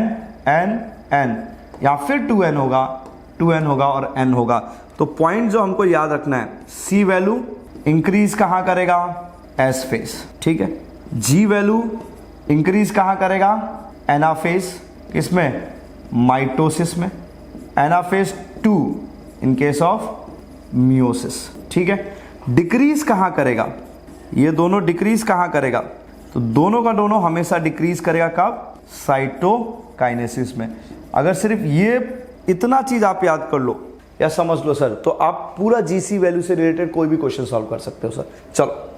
N, N, या फिर 2N होगा, 2N होगा और N होगा। तो पॉइंट जो हमको याद रखना है, सी वैल्यू इंक्रीज कहां करेगा, एस फेज, ठीक है। G वैल्यू इंक्रीज कहां करेगा, एनाफेज, किसमें, माइटोसिस में, anaphase 2 in case of meiosis, ठीक है। डिक्रीज कहां करेगा, ये दोनों डिक्रीज कहां करेगा, तो दोनों का दोनों हमेशा डिक्रीज करेगा कब, साइटोकाइनेसिस में। अगर सिर्फ ये इतना चीज आप याद कर लो या समझ लो सर, तो आप पूरा GC वैल्यू से रिलेटेड कोई भी क्वेश्चन सॉल्व कर सकते हो सर। चलो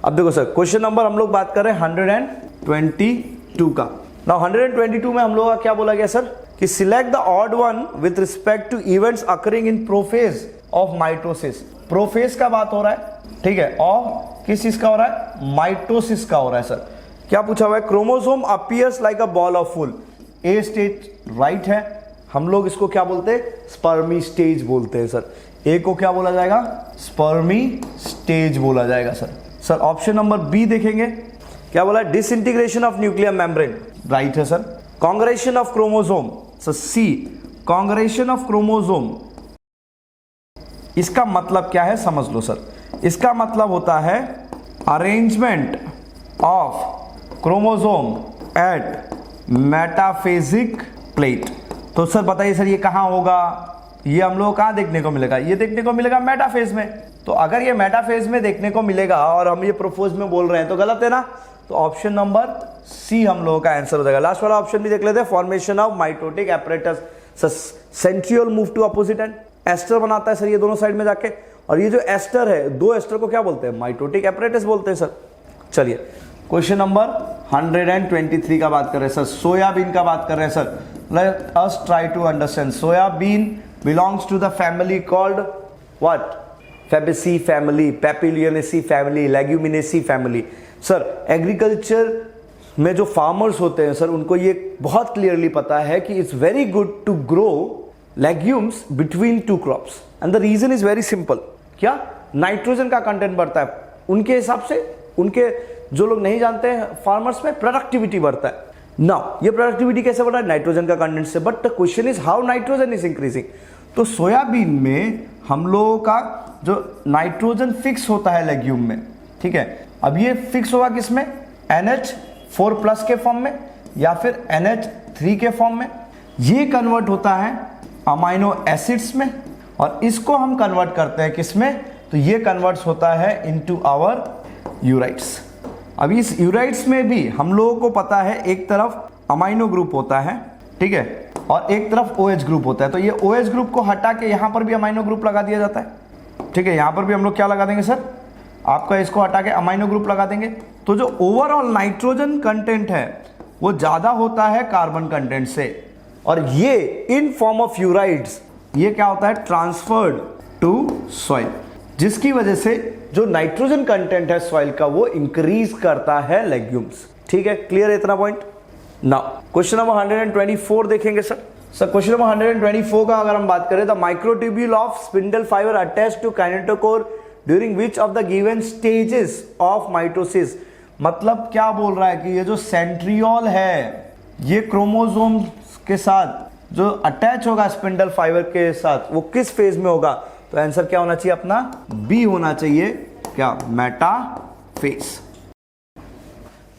अब देखो सर, क्वेश्चन नंबर हम लोग बात कर रहे हैं 122 का। नाउ 122 में हम लोग का क्या बोला गया सर, कि select the odd one with respect to events occurring in prophase of mitosis. Prophase का बात हो रहा है, ठीक है, और किस चीज का हो रहा है, माइटोसिस का हो रहा है सर। क्या पूछा हुआ है, chromosome appears like a ball of wool. A stage right है, हम लोग इसको क्या बोलते हैं, स्पर्मी स्टेज बोलते हैं सर। ए को क्या बोला जाएगा, स्पर्मी स्टेज बोला जाएगा sir. Sir option number B देखेंगे, क्या बोला, disintegration of nuclear membrane, right है sir. Congression of chromosome, sir C, congression of chromosome, इसका मतलब क्या है समझ लो सर। इसका मतलब होता है arrangement of chromosome at metaphasic plate. तो सर बताइए सर ये कहां होगा, ये हम लोग कहाँ देखने को मिलेगा, ये देखने को मिलेगा मेटाफेज में। तो अगर ये मेटाफेज में देखने को मिलेगा और हम ये प्रोपोज में बोल रहे हैं तो गलत है ना। तो ऑप्शन नंबर सी हम लोगों का आंसर हो जाएगा। लास्ट वाला ऑप्शन भी देख लेते हैं, formation of mitotic apparatus, centriole move to opposite end, aster बनाता है सर ये दोनों साइड में जाके। और ये जो एस्टर है, दो एस्टर को क्या बोलते हैं, माइटोटिक एपरेटस बोलते हैं सर। चलिए क्वेश्चन नंबर 123 का बात कर रहे हैं सर, सोयाबीन का बात कर रहे हैं sir. Let us try to understand. Soybean belongs to the family called what, fabaceae family, papilionaceae family, leguminosae family. Sir agriculture में जो फार्मर्स होते हैं सर उनको ये बहुत क्लियरली पता है कि it's very good to grow legumes between two crops and the reason is very simple. क्या, नाइट्रोजन का कंटेंट बढ़ता है उनके हिसाब से, उनके जो लोग नहीं जानते हैं फार्मर्स में, प्रोडक्टिविटी बढ़ता है। नाउ ये प्रोडक्टिविटी कैसे बढ़ा है, नाइट्रोजन का कंटेंट से। But the question is how nitrogen is increasing. तो सोयाबीन में हम लोगों का जो नाइट्रोजन फिक्स होता है लेग्यूम में, ठीक है, अब ये फिक्स होगा किसमें, NH4+ के फॉर्म में या फिर NH3 के फॉर्म में। ये कन्वर्ट होता है अमाइनो एसिड्स में और इसको हम कन्वर्ट करते हैं किसमें, तो ये कन्वर्ट्स होता है इनटू आवर यूराइट्स। अब इस यूराइट्स में भी हम लोगों को पता है एक तरफ अमाइनो ग्रुप होता है, ठीक है, और एक तरफ OH ग्रुप होता है। तो ये OH ग्रुप को हटा के यहां पर भी अमाइनो ग्रुप लगा दिया जाता है, ठीक है। यहां पर भी हम लोग क्या लगा देंगे सर, आपका इसको हटा के अमाइनो ग्रुप लगा देंगे। तो जो ओवरऑल नाइट्रोजन कंटेंट है वो ज्यादा होता है कार्बन कंटेंट से, और ये इन फॉर्म ऑफ यूराइड्स ये क्या होता है, ट्रांसफर्ड टू सॉइल, जिसकी वजह से जो नाइट्रोजन कंटेंट है सॉइल का वो इंक्रीज करता है लेग्यूम्स। ठीक है, क्लियर है इतना पॉइंट। नाउ क्वेश्चन नंबर 124 देखेंगे सर। क्वेश्चन नंबर 124 का अगर हम बात करें, the microtubule of spindle fibre attach to kinetochore during which of the given stages of mitosis. मतलब क्या बोल रहा है कि ये जो सेंट्रियोल है ये क्रोमोसोम के साथ जो अटैच होगा स्पिंडल फाइबर के साथ वो किस फेज में होगा। तो आंसर क्या होना चाहिए अपना, बी होना चाहिए, क्या, metaphase.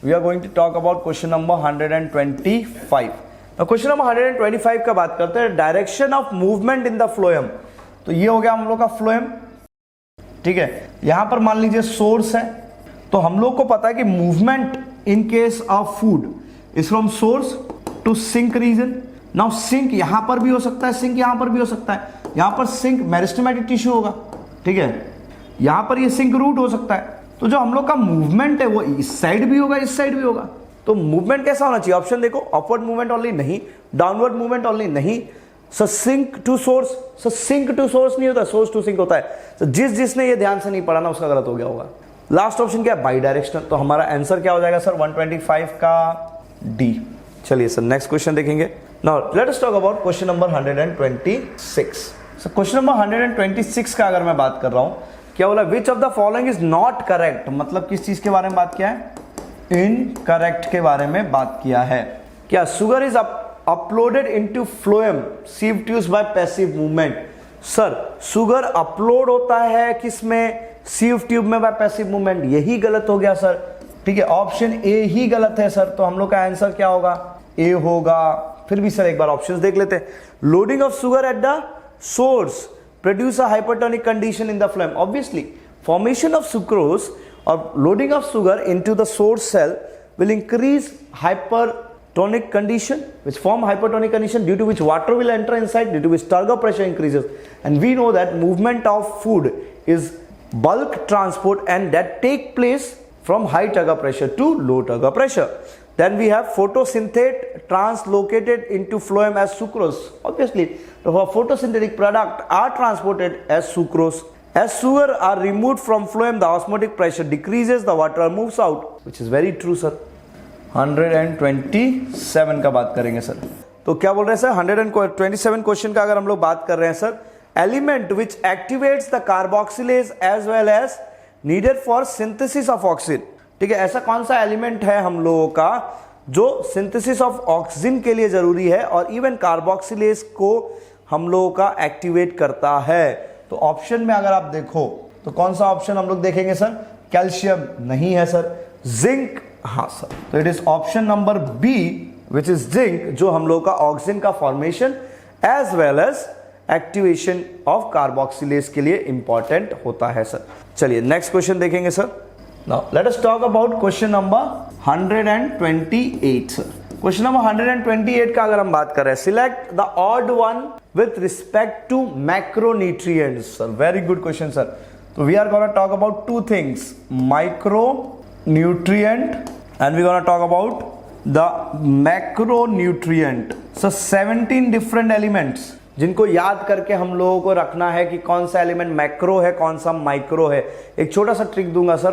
We are going to talk about question number 125। Question number 125 का बात करते हैं, direction of movement in the phloem. तो ये हो गया हम लोग का फ्लोएम, ठीक है। यहां पर मान लीजिए सोर्स है, तो हम लोग को पता है कि movement in case of food is from source to sink region. Now sink यहां पर भी हो सकता है, सिंक यहां पर भी हो सकता है। यहां पर सिंक मेरिस्टेमेटिक टिश्यू होगा, ठीक है, यहां पर ये सिंक रूट हो सकता है। तो जो हम लोग का मूवमेंट है वो इस साइड भी होगा, इस साइड भी होगा। तो मूवमेंट कैसा होना चाहिए, ऑप्शन देखो, अपवर्ड मूवमेंट ओनली नहीं, डाउनवर्ड मूवमेंट ओनली नहीं, sink to source. Sink to source नहीं होता, सोर्स टू सिंक होता है। तो जिसने ये ध्यान से नहीं पढ़ा ना उसका गलत हो गया होगा। लास्ट ऑप्शन क्या है, बाई डायरेक्शनल। तो हमारा आंसर क्या हो जाएगा सर, 125 का डी। चलिए सर नेक्स्ट क्वेश्चन देखेंगे। Now let us talk about question number 126। Question number 126 का अगर मैं बात कर रहा हूं, क्या बोला, which of the following is not correct. मतलब किस चीज के बारे में बात किया है, इनकरेक्ट के बारे में बात किया है। क्या, sugar is uploaded into phloem sieve tubes bye passive movement. Sir sugar upload होता है किसमें, सीव ट्यूब में बाय पैसिव मूवमेंट। यही गलत हो गया सर, ठीक है, ऑप्शन ए ही गलत है सर। तो हम लोग का आंसर क्या होगा, ए होगा। फिर भी सर एक बार ऑप्शंस देख लेते हैं। Loading of sugar at the source produce a hypertonic condition in the phloem. Obviously formation of sucrose or loading of sugar into the source cell will increase hypertonic condition, which form hypertonic condition due to which water will enter inside, due to which turgor pressure increases. And we know that movement of food is bulk transport and that take place from high turgor pressure to low turgor pressure. Then we have photosynthate translocated into phloem as sucrose. Obviously, the photosynthetic product are transported as sucrose. As sugar are removed from phloem, the osmotic pressure decreases, the water moves out, which is very true, sir. 127 का बात करेंगे sir. तो क्या बोल रहे हैं sir, 127 question का अगर हम लोग बात कर रहे हैं sir, element which activates the carboxylase as well as needed for synthesis of oxygen. ठीक है, ऐसा कौन सा एलिमेंट है हम लोगों का जो सिंथेसिस ऑफ ऑक्सीजन के लिए जरूरी है और इवन कार्बोक्सिलेज को हम लोगों का एक्टिवेट करता है। तो ऑप्शन में अगर आप देखो तो कौन सा ऑप्शन हम लोग देखेंगे सर, कैल्शियम नहीं है सर, जिंक हाँ सर। तो it is option number B which is zinc, जो हम लोग का ऑक्सीजन का formation as well as activation of carboxylase के लिए इंपॉर्टेंट होता है सर। चलिए नेक्स्ट क्वेश्चन देखेंगे sir. Now let us talk about question number 128 sir. Question number 128 का अगर हम बात करें, select the odd one with respect to macronutrients sir. Very good question sir. तो we are gonna talk about two things, micronutrient and we gonna talk about the macronutrient. So 17 different elements जिनको याद करके हम लोगों को रखना है कि कौन सा एलिमेंट मैक्रो है, कौन सा माइक्रो है। एक छोटा सा ट्रिक दूंगा सर,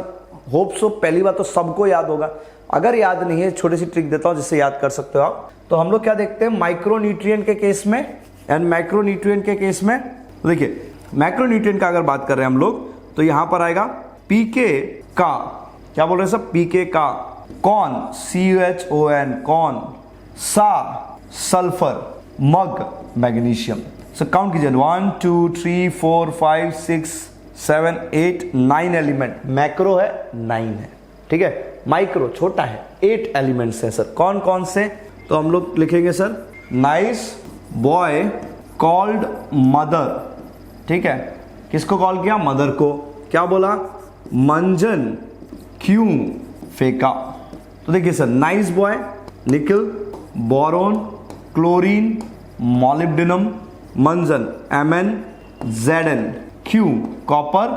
होप सो पहली बात तो सबको याद होगा, अगर याद नहीं है छोटी सी ट्रिक देता हूं जिससे याद कर सकते हो आप। तो हम लोग क्या देखते हैं माइक्रोन्यूट्रिएंट के केस में एंड मैक्रोन्यूट्रिएंट के केस में। देखिए मैक्रोन्यूट्रिएंट का अगर बात कर रहे हैं हम लोग तो यहां पर आएगा पीके का, क्या बोल रहे हैं सर, पीके का, कौन, CHON, कौन, सा, सल्फर, मग, मैग्नीशियम। सो काउंट कीजिए 1 2 3 4 5 6 7 8 9 एलिमेंट। मैक्रो है 9 है, ठीक है। माइक्रो छोटा है 8 एलिमेंट्स है सर। कौन कौन से, तो हम लोग लिखेंगे sir, nice boy called mother, ठीक है। किसको कॉल किया, मदर को। क्या बोला, मंजन क्यों फेंका। तो देखिए सर, नाइस बॉय निकल, बोरोन, क्लोरीन, मॉलिब्डेनम, मंजन Mn, Zn, क्यू कॉपर,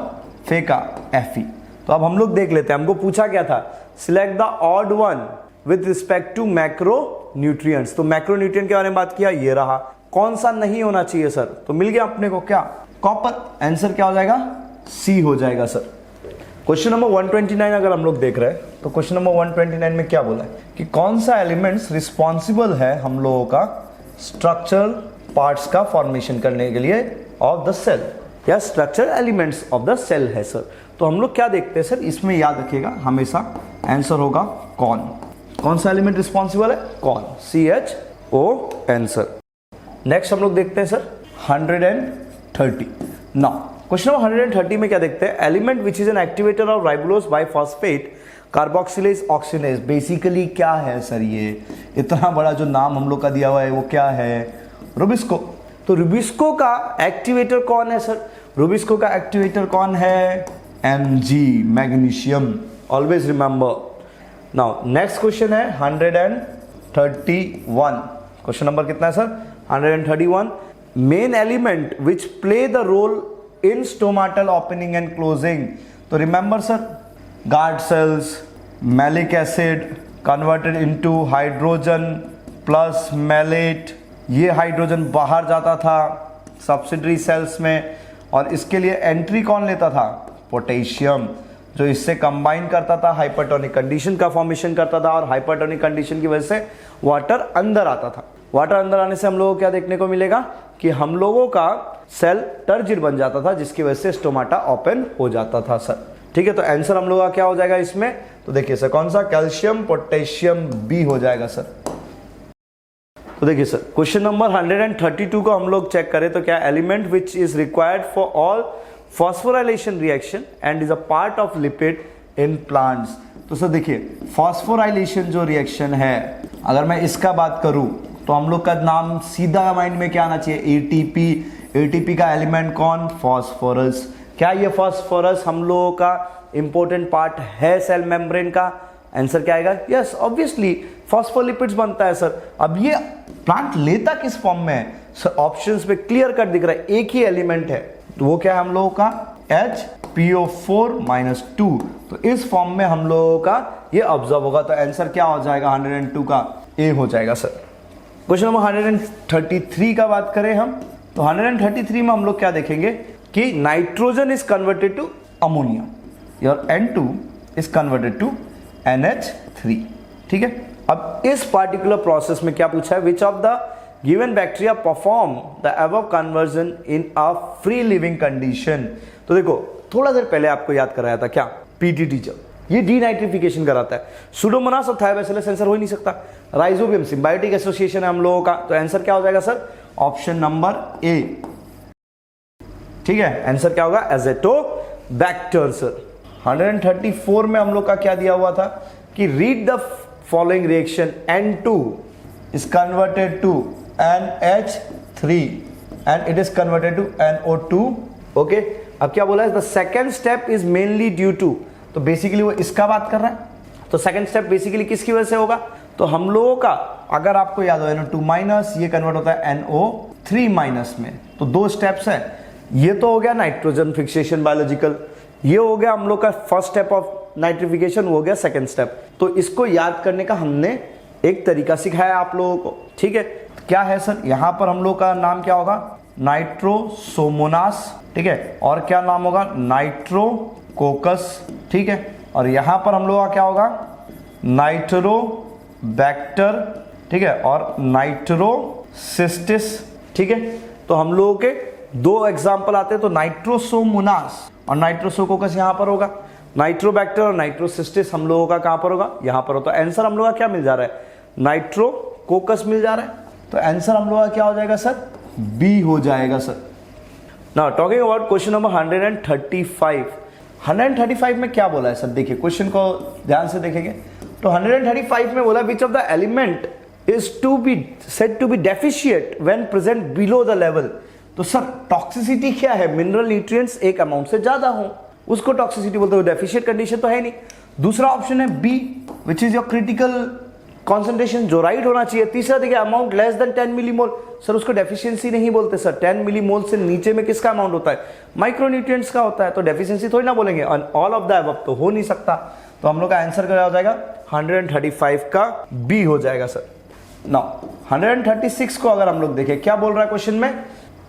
फेंका Fe। तो अब हम लोग देख लेते हैं, हमको पूछा क्या था, select the odd one with respect to macronutrients. तो मैक्रो न्यूट्रिएंट के बारे में बात किया, ये रहा। कौन सा नहीं होना चाहिए सर, तो मिल गया अपने को क्या, कॉपर। आंसर क्या हो जाएगा, सी हो जाएगा सर। क्वेश्चन नंबर 129 अगर हम लोग देख रहे हैं तो क्वेश्चन नंबर 129 में क्या बोला है कि कौन सा एलिमेंट्स रिस्पॉन्सिबल है हम लोगों का स्ट्रक्चरल पार्ट्स का फॉर्मेशन करने के लिए ऑफ द सेल, या structural elements of the cell है सर। तो हम लोग क्या देखते हैं सर, इसमें याद रखिएगा हमेशा आंसर होगा कौन। कौन सा एलिमेंट रिस्पॉन्सिबल है, कौन, CHON सर। नेक्स्ट हम लोग देखते हैं सर 130। नाउ क्वेश्चन नंबर 130 में क्या देखते हैं, element which is an activator of राइबोलोज biphosphate carboxylase oxidase. Basically क्या है सर, ये इतना बड़ा जो नाम हम लोग का दिया हुआ है वो क्या है, रुबिस्को। तो रुबिस्को का एक्टिवेटर कौन है सर, रुबिस्को का एक्टिवेटर कौन है, Mg, magnesium. Always remember. Now next question है 131। क्वेश्चन नंबर कितना है sir, 131। Main element which play the role in stomatal opening and closing. तो remember sir, guard cells, malic acid converted into hydrogen plus malate. ये hydrogen बाहर जाता था subsidiary cells में, और इसके लिए एंट्री कौन लेता था, पोटेशियम, जो इससे कंबाइन करता था, हाइपरटोनिक कंडीशन का फॉर्मेशन करता था, और हाइपरटोनिक कंडीशन की वजह से वाटर अंदर आता था। वाटर अंदर आने से हम लोगों को क्या देखने को मिलेगा कि हम लोगों का सेल टर्जिड बन जाता था, जिसकी वजह से स्टोमाटा ओपन हो जाता था सर, ठीक है। तो आंसर हम लोग का क्या हो जाएगा इसमें, तो देखिए सर कौन सा, कैल्शियम पोटेशियम बी हो जाएगा सर। तो देखिए सर क्वेश्चन नंबर 132 को हम लोग चेक करें तो क्या, element which is required for all phosphorylation reaction and is a part of lipid in plants. तो सर देखिए फॉस्फोराइलेशन जो रिएक्शन है, अगर मैं इसका बात करूं तो हम लोग का नाम सीधा माइंड में क्या आना चाहिए, एटीपी। एटीपी का एलिमेंट कौन, फास्फोरस। क्या ये फास्फोरस हम लोगों का इंपॉर्टेंट पार्ट है सेल मेम्ब्रेन का, आंसर क्या आएगा, यस ऑब्वियसली फॉस्फोलिपिड्स बनता है सर। अब ये प्लांट लेता किस फॉर्म में है सर, ऑप्शंस पे क्लियर कट दिख रहा है, एक ही एलिमेंट है, तो वो क्या है हम लोगों का HPO4-2। तो इस फॉर्म में हम लोगों का ये ऑब्जर्व होगा, तो आंसर क्या हो जाएगा 102 का, ए हो जाएगा सर। क्वेश्चन नंबर 133 का बात करें हम तो 133 में हम लोग क्या देखेंगे कि nitrogen is converted to ammonia, your N2 is converted to NH3, ठीक है। अब इस पार्टिकुलर प्रोसेस में क्या पूछा है, which of the given bacteria perform the above conversion in a free living condition. तो देखो थोड़ा देर पहले आपको याद कराया था क्या, पीटी टीचर, ये डीनाइट्रिफिकेशन कराता है। सुडोमोनास और थायोबैसिलस आंसर हो ही नहीं सकता, राइजोबियम सिम्बायोटिक एसोसिएशन है हम लोगों का, तो आंसर क्या हो जाएगा सर, ऑप्शन नंबर ए, ठीक है। आंसर क्या होगा, एजेटोबैक्टर सर। 134 में हम लोग का क्या दिया हुआ था कि read the following reaction, N2 is converted to NH3, and it is converted to NO2. Okay, अब क्या बोला है, the second step is mainly due to, तो बेसिकली वो इसका बात कर रहा है, तो सेकेंड स्टेप बेसिकली किसकी वजह से होगा, तो हम लोगों का अगर आपको याद हो NO2 माइनस, ये कन्वर्ट होता है NO3 माइनस में, तो दो स्टेप्स है, ये तो हो गया नाइट्रोजन फिक्सेशन बायोलॉजिकल, ये हो गया हम लोग का फर्स्ट स्टेप ऑफ नाइट्रिफिकेशन, वो हो गया सेकेंड स्टेप। तो इसको याद करने का हमने एक तरीका सिखाया आप लोगों को, ठीक है, क्या है सर, यहां पर हम लोग का नाम क्या होगा, नाइट्रोसोमोनास, ठीक है, और क्या नाम होगा, नाइट्रोकोकस, ठीक है, और यहां पर हम लोग का क्या होगा, नाइट्रोबैक्टर, ठीक है, और नाइट्रोसिस्टिस, ठीक है। तो हम लोगों के दो एग्जाम्पल आते हैं, तो नाइट्रोसोमोनास और नाइट्रोसोकोकस यहां पर होगा, नाइट्रोबैक्टर और नाइट्रोसिस्टिस हम लोगों का कहां पर होगा, यहां पर होता है। आंसर हम लोगों का क्या मिल जा रहा है, नाइट्रोकोकस मिल जा रहा है, तो आंसर हम लोगों का क्या हो जाएगा सर, बी हो जाएगा sir. Now talking about question number 135। 135 में क्या बोला है सर, देखिए क्वेश्चन को ध्यान से देखेंगे तो 135 में बोला which of the element is to be said to be deficient when present below the level. तो सर टॉक्सिसिटी क्या है, मिनरल न्यूट्रिएंट्स एक अमाउंट से ज्यादा हो, उसको टॉक्सिसिटी बोलते हो, डेफिशिएंट कंडीशन तो है नहीं। दूसरा ऑप्शन है B which is your critical concentration, जो राइट होना चाहिए। तीसरा देखिए amount less than 10 millimole, sir उसको डेफिशिएंसी नहीं बोलते सर, 10 मिलीमोल से नीचे में किसका अमाउंट होता है, माइक्रोन्यूट्रिएंट्स का होता है, तो डेफिशिएंसी थोड़ी ना बोलेंगे, ऑल ऑफ द अबव तो हो नहीं सकता। तो हम लोग का आंसर क्या हो जाएगा, 135 का बी हो जाएगा सर। नाउ 136 को अगर हम लोग देखें क्या बोल रहा है क्वेश्चन में,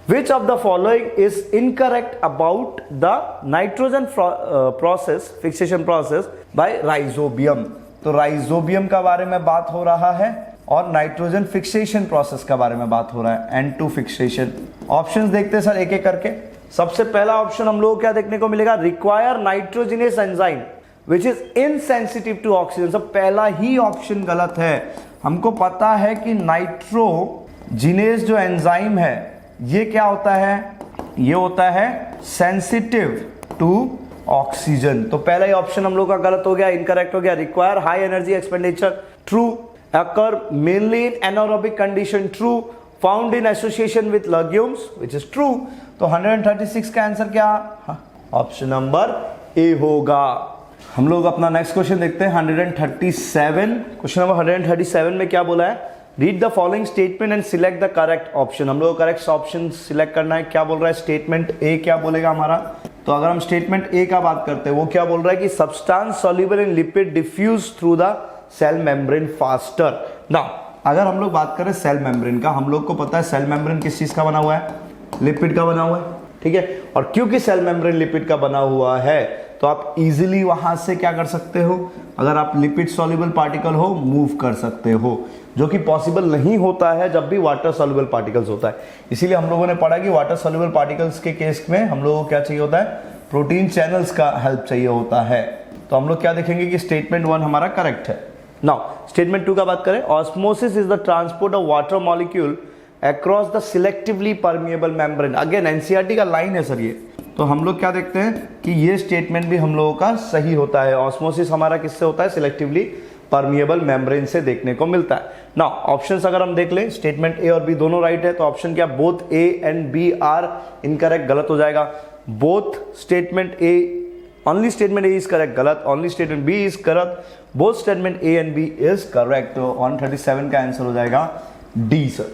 Which of the following is incorrect about the nitrogen process, fixation process by rhizobium? तो राइजोबियम का बारे में बात हो रहा है और नाइट्रोजन फिक्सेशन प्रोसेस का बारे में बात हो रहा है, N2 फिक्सेशन। ऑप्शंस देखते हैं सर एक एक करके। सबसे पहला ऑप्शन हम लोगों को क्या देखने को मिलेगा, require nitrogenase enzyme which is insensitive to oxygen. सब पहला ही ऑप्शन गलत है। हमको पता है कि नाइट्रोजिनेस जो एंजाइम है ये क्या होता है, ये होता है सेंसिटिव टू ऑक्सीजन। तो पहला ही ऑप्शन हम लोग का गलत हो गया, इनकरेक्ट हो गया। Require high energy expenditure, true. Occur mainly in anaerobic condition, true. Found in association with legumes which is true. तो 136 का आंसर क्या, ऑप्शन नंबर ए होगा। हम लोग अपना नेक्स्ट क्वेश्चन देखते हैं 137। क्वेश्चन नंबर 137 में क्या बोला है, read the following statement and select the correct option. हम लोग को करेक्ट ऑप्शन सिलेक्ट करना है। क्या बोल रहा है स्टेटमेंट ए, क्या बोलेगा हमारा, तो अगर हम स्टेटमेंट ए का बात करते हैं वो क्या बोल रहा है कि substance soluble in lipid diffuse through the cell membrane faster. Now अगर हम लोग बात करें सेल मेम्ब्रेन का, हम लोग को पता है सेल मेम्ब्रेन किस चीज का बना हुआ है, लिपिड का बना हुआ है, ठीक है। और क्योंकि सेल मेम्ब्रेन लिपिड का बना हुआ है तो आप इजीली वहां से क्या कर सकते हो, अगर आप लिपिड सॉल्युबल पार्टिकल हो मूव कर सकते हो, जो कि पॉसिबल नहीं होता है जब भी वाटर सॉल्युबल पार्टिकल्स होता है। इसीलिए हम लोगों ने पढ़ा कि वाटर सॉल्युबल पार्टिकल्स के केस में हम लोगों को क्या चाहिए होता है, प्रोटीन चैनल्स का हेल्प चाहिए होता है। तो हम लोग क्या देखेंगे कि स्टेटमेंट 1 हमारा करेक्ट है। नाउ स्टेटमेंट 2 का बात करें, osmosis is the transport of water molecule across the selectively permeable membrane. Again NCERT का लाइन है सर ये। तो हम लोग क्या देखते हैं कि ये स्टेटमेंट भी हम लोगों का सही होता है। ऑस्मोसिस हमारा किससे होता है, सिलेक्टिवली परमिएबल मेम्ब्रेन से देखने को मिलता है। नाउ ऑप्शंस अगर हम देख लें, स्टेटमेंट ए और बी दोनों राइट है, तो ऑप्शन क्या, both A and B are incorrect, गलत हो जाएगा। Both statement A, only statement A is correct, गलत। Only statement B is correct, both statement A and B is correct. तो 137 का आंसर हो जाएगा डी सर।